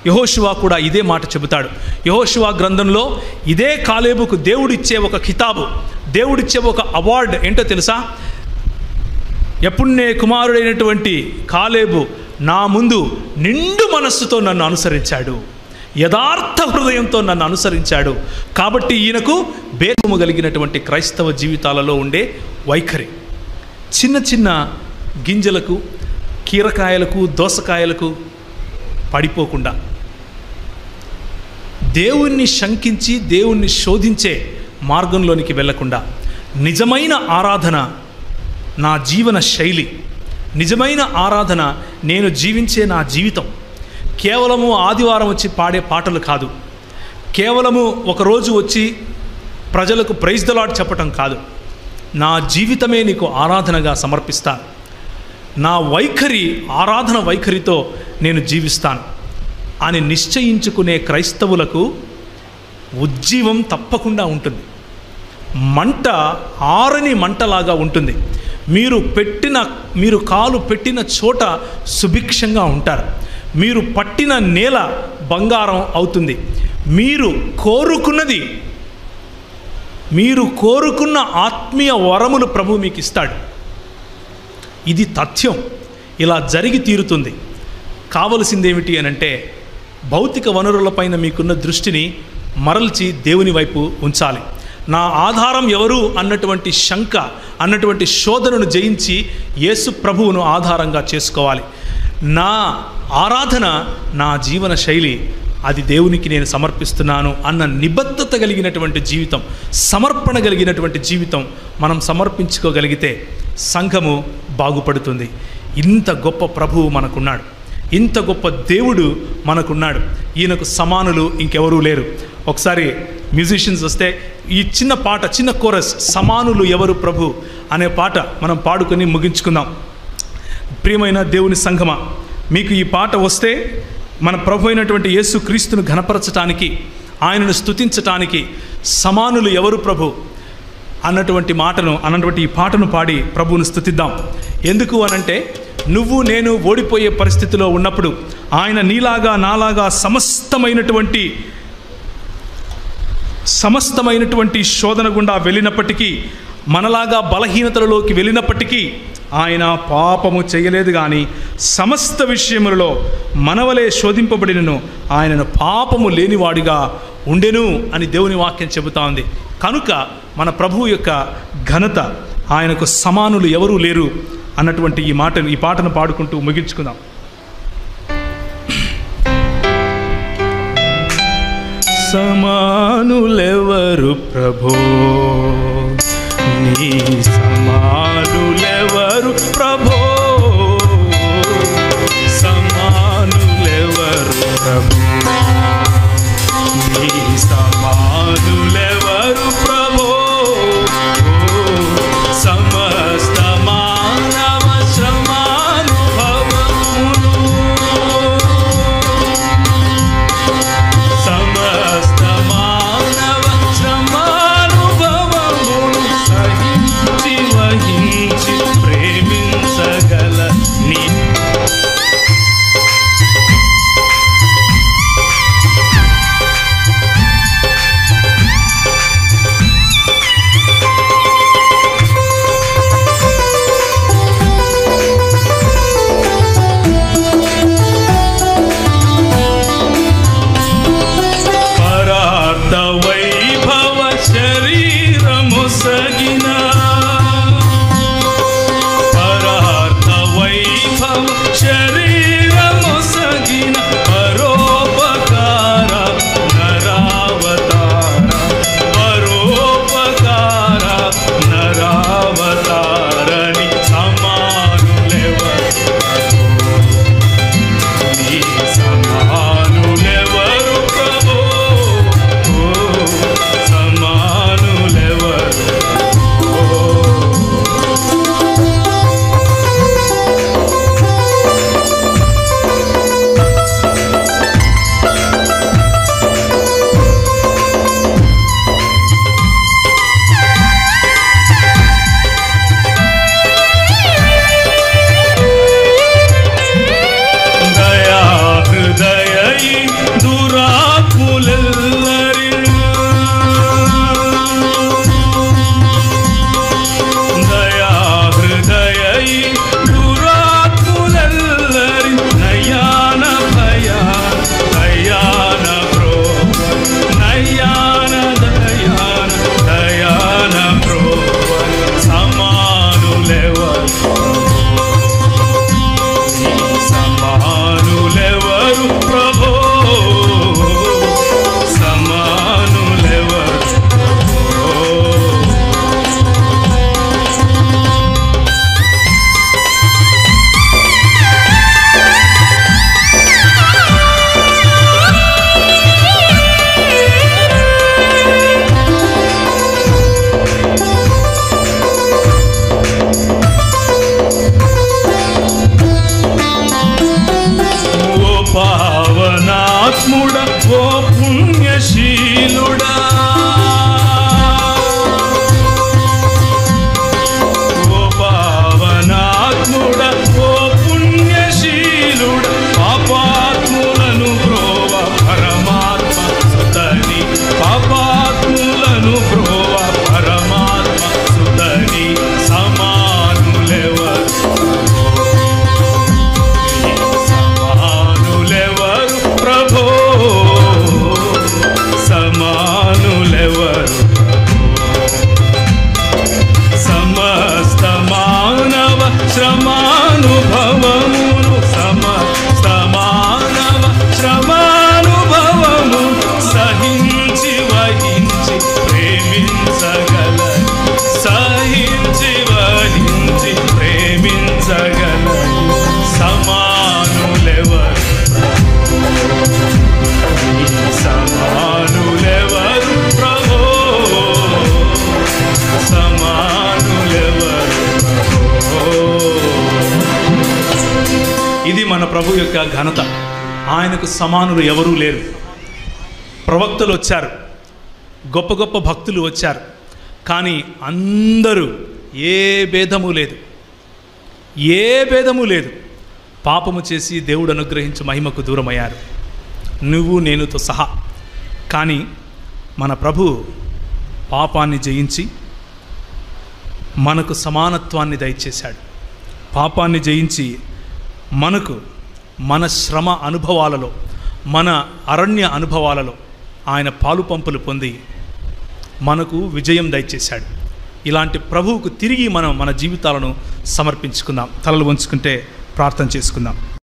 యెహోషువ కూడా ఇదే మాట చెబుతాడు. యెహోషువ గ్రంథంలో ఇదే కాలేబుకు దేవుడిచ్చే ఒక ఖితాబు, దేవుడిచ్చే ఒక అవార్డు ఏంటో తెలుసా? యెఫున్నె కుమారుడైనటువంటి కాలేబు నా ముందు నిండు మనస్సుతో నన్ను అనుసరించాడు, యథార్థ హృదయంతో నన్ను అనుసరించాడు. కాబట్టి ఈయనకు భేదము కలిగినటువంటి క్రైస్తవ జీవితాలలో ఉండే వైఖరి, చిన్న చిన్న గింజలకు, కీరకాయలకు, దోసకాయలకు పడిపోకుండా, దేవుణ్ణి శంకించి దేవుణ్ణి శోధించే మార్గంలోనికి వెళ్లకుండా, నిజమైన ఆరాధన నా జీవన శైలి, నిజమైన ఆరాధన నేను జీవించే నా జీవితం. కేవలము ఆదివారం వచ్చి పాడే పాటలు కాదు, కేవలము ఒకరోజు వచ్చి ప్రజలకు ప్రైజ్ ద లార్డ్ చెప్పటం కాదు. నా జీవితమే నీకు ఆరాధనగా సమర్పిస్తాను, నా వైఖరి ఆరాధన వైఖరితో నేను జీవిస్తాను అని నిశ్చయించుకునే క్రైస్తవులకు ఉజ్జీవం తప్పకుండా ఉంటుంది. మంట ఆరని మంటలాగా ఉంటుంది. మీరు కాలు పెట్టిన చోట సుభిక్షంగా ఉంటారు. మీరు పట్టిన నేల బంగారం అవుతుంది. మీరు కోరుకున్న ఆత్మీయ వరములు ప్రభు మీకు ఇస్తాడు. ఇది తథ్యం. ఇలా జరిగి తీరుతుంది. కావలసిందేమిటి అనంటే, భౌతిక వనరులపైన మీకున్న దృష్టిని మరల్చి దేవుని వైపు ఉంచాలి. నా ఆధారం ఎవరు అన్నటువంటి శంక, అన్నటువంటి శోధనను జయించి యేసు ప్రభువును ఆధారంగా చేసుకోవాలి. నా ఆరాధన, నా జీవన శైలి, అది దేవునికి నేను సమర్పిస్తున్నాను అన్న నిబద్ధత కలిగినటువంటి జీవితం, సమర్పణ కలిగినటువంటి జీవితం మనం సమర్పించుకోగలిగితే సంఘము బాగుపడుతుంది. ఇంత గొప్ప ప్రభువు మనకున్నాడు, ఇంత గొప్ప దేవుడు మనకున్నాడు. ఈయనకు సమానులు ఇంకెవరూ లేరు. ఒకసారి మ్యూజిషియన్స్ వస్తే ఈ చిన్న పాట, చిన్న కోరస్, సమానులు ఎవరు ప్రభు అనే పాట మనం పాడుకొని ముగించుకుందాం. ప్రియమైన దేవుని సంఘమా, మీకు ఈ పాట వస్తే మన ప్రభు అయినటువంటి యేసు క్రీస్తును ఘనపరచటానికి, ఆయనను స్తుతించటానికి సమానులు ఎవరు ప్రభు అన్నటువంటి ఈ పాటను పాడి ప్రభువును స్తుతిద్దాం. ఎందుకు అనంటే, నువ్వు నేను ఓడిపోయే పరిస్థితిలో ఉన్నప్పుడు ఆయన నీలాగా నాలాగా సమస్తమైనటువంటి శోధన గుండా వెళ్ళినప్పటికీ, మనలాగా బలహీనతలలోకి వెళ్ళినప్పటికీ ఆయన పాపము చేయలేదు. కానీ సమస్త విషయములలో మనవలే శోధింపబడినను ఆయనను పాపము లేనివాడిగా ఉండెను అని దేవుని వాక్యం చెబుతా ఉంది. కనుక మన ప్రభువు యొక్క ఘనత, ఆయనకు సమానులు ఎవరూ లేరు అన్నటువంటి ఈ పాటను పాడుకుంటూ ముగించుకుందాం. సమానులెవరు ప్రభో, నీ సమానులెవరు ప్రభో, సమానులెవరు ప్రభో, నీ సమానులెవరు ప్రభో, సమస్త మానవ శ్రమానుభవములు, సమస్త మానవ శ్రమానుభవములు సహించి వహించి ప్రేమించి శ్రమానుభవమును సమానవ శ్రమానుభవము సహించి వహించి ప్రేమించగల సహించి వహించి ప్రేమించగల సమానులెవరు సమానులెవరు ప్రభో సమానులెవరు ప్రభో. ఇది మన ప్రభు యొక్క ఘనత. ఆయనకు సమానులు ఎవరూ లేరు. ప్రవక్తలు వచ్చారు, గొప్ప గొప్ప భక్తులు వచ్చారు, కానీ అందరూ ఏ భేదము లేదు, ఏ భేదము లేదు. పాపము చేసి దేవుడు అనుగ్రహించి మహిమకు దూరమయ్యారు, నువ్వు నేనుతో సహా. కానీ మన ప్రభు పాపాన్ని జయించి మనకు సమానత్వాన్ని దయచేశాడు. పాపాన్ని జయించి మనకు మన శ్రమ అనుభవాలలో, మన అరణ్య అనుభవాలలో ఆయన పాలు పంపులు పొంది మనకు విజయం దయచేశాడు. ఇలాంటి ప్రభువుకు తిరిగి మనం మన జీవితాలను సమర్పించుకుందాం. తలలు వంచుకుంటే ప్రార్థన చేసుకుందాం.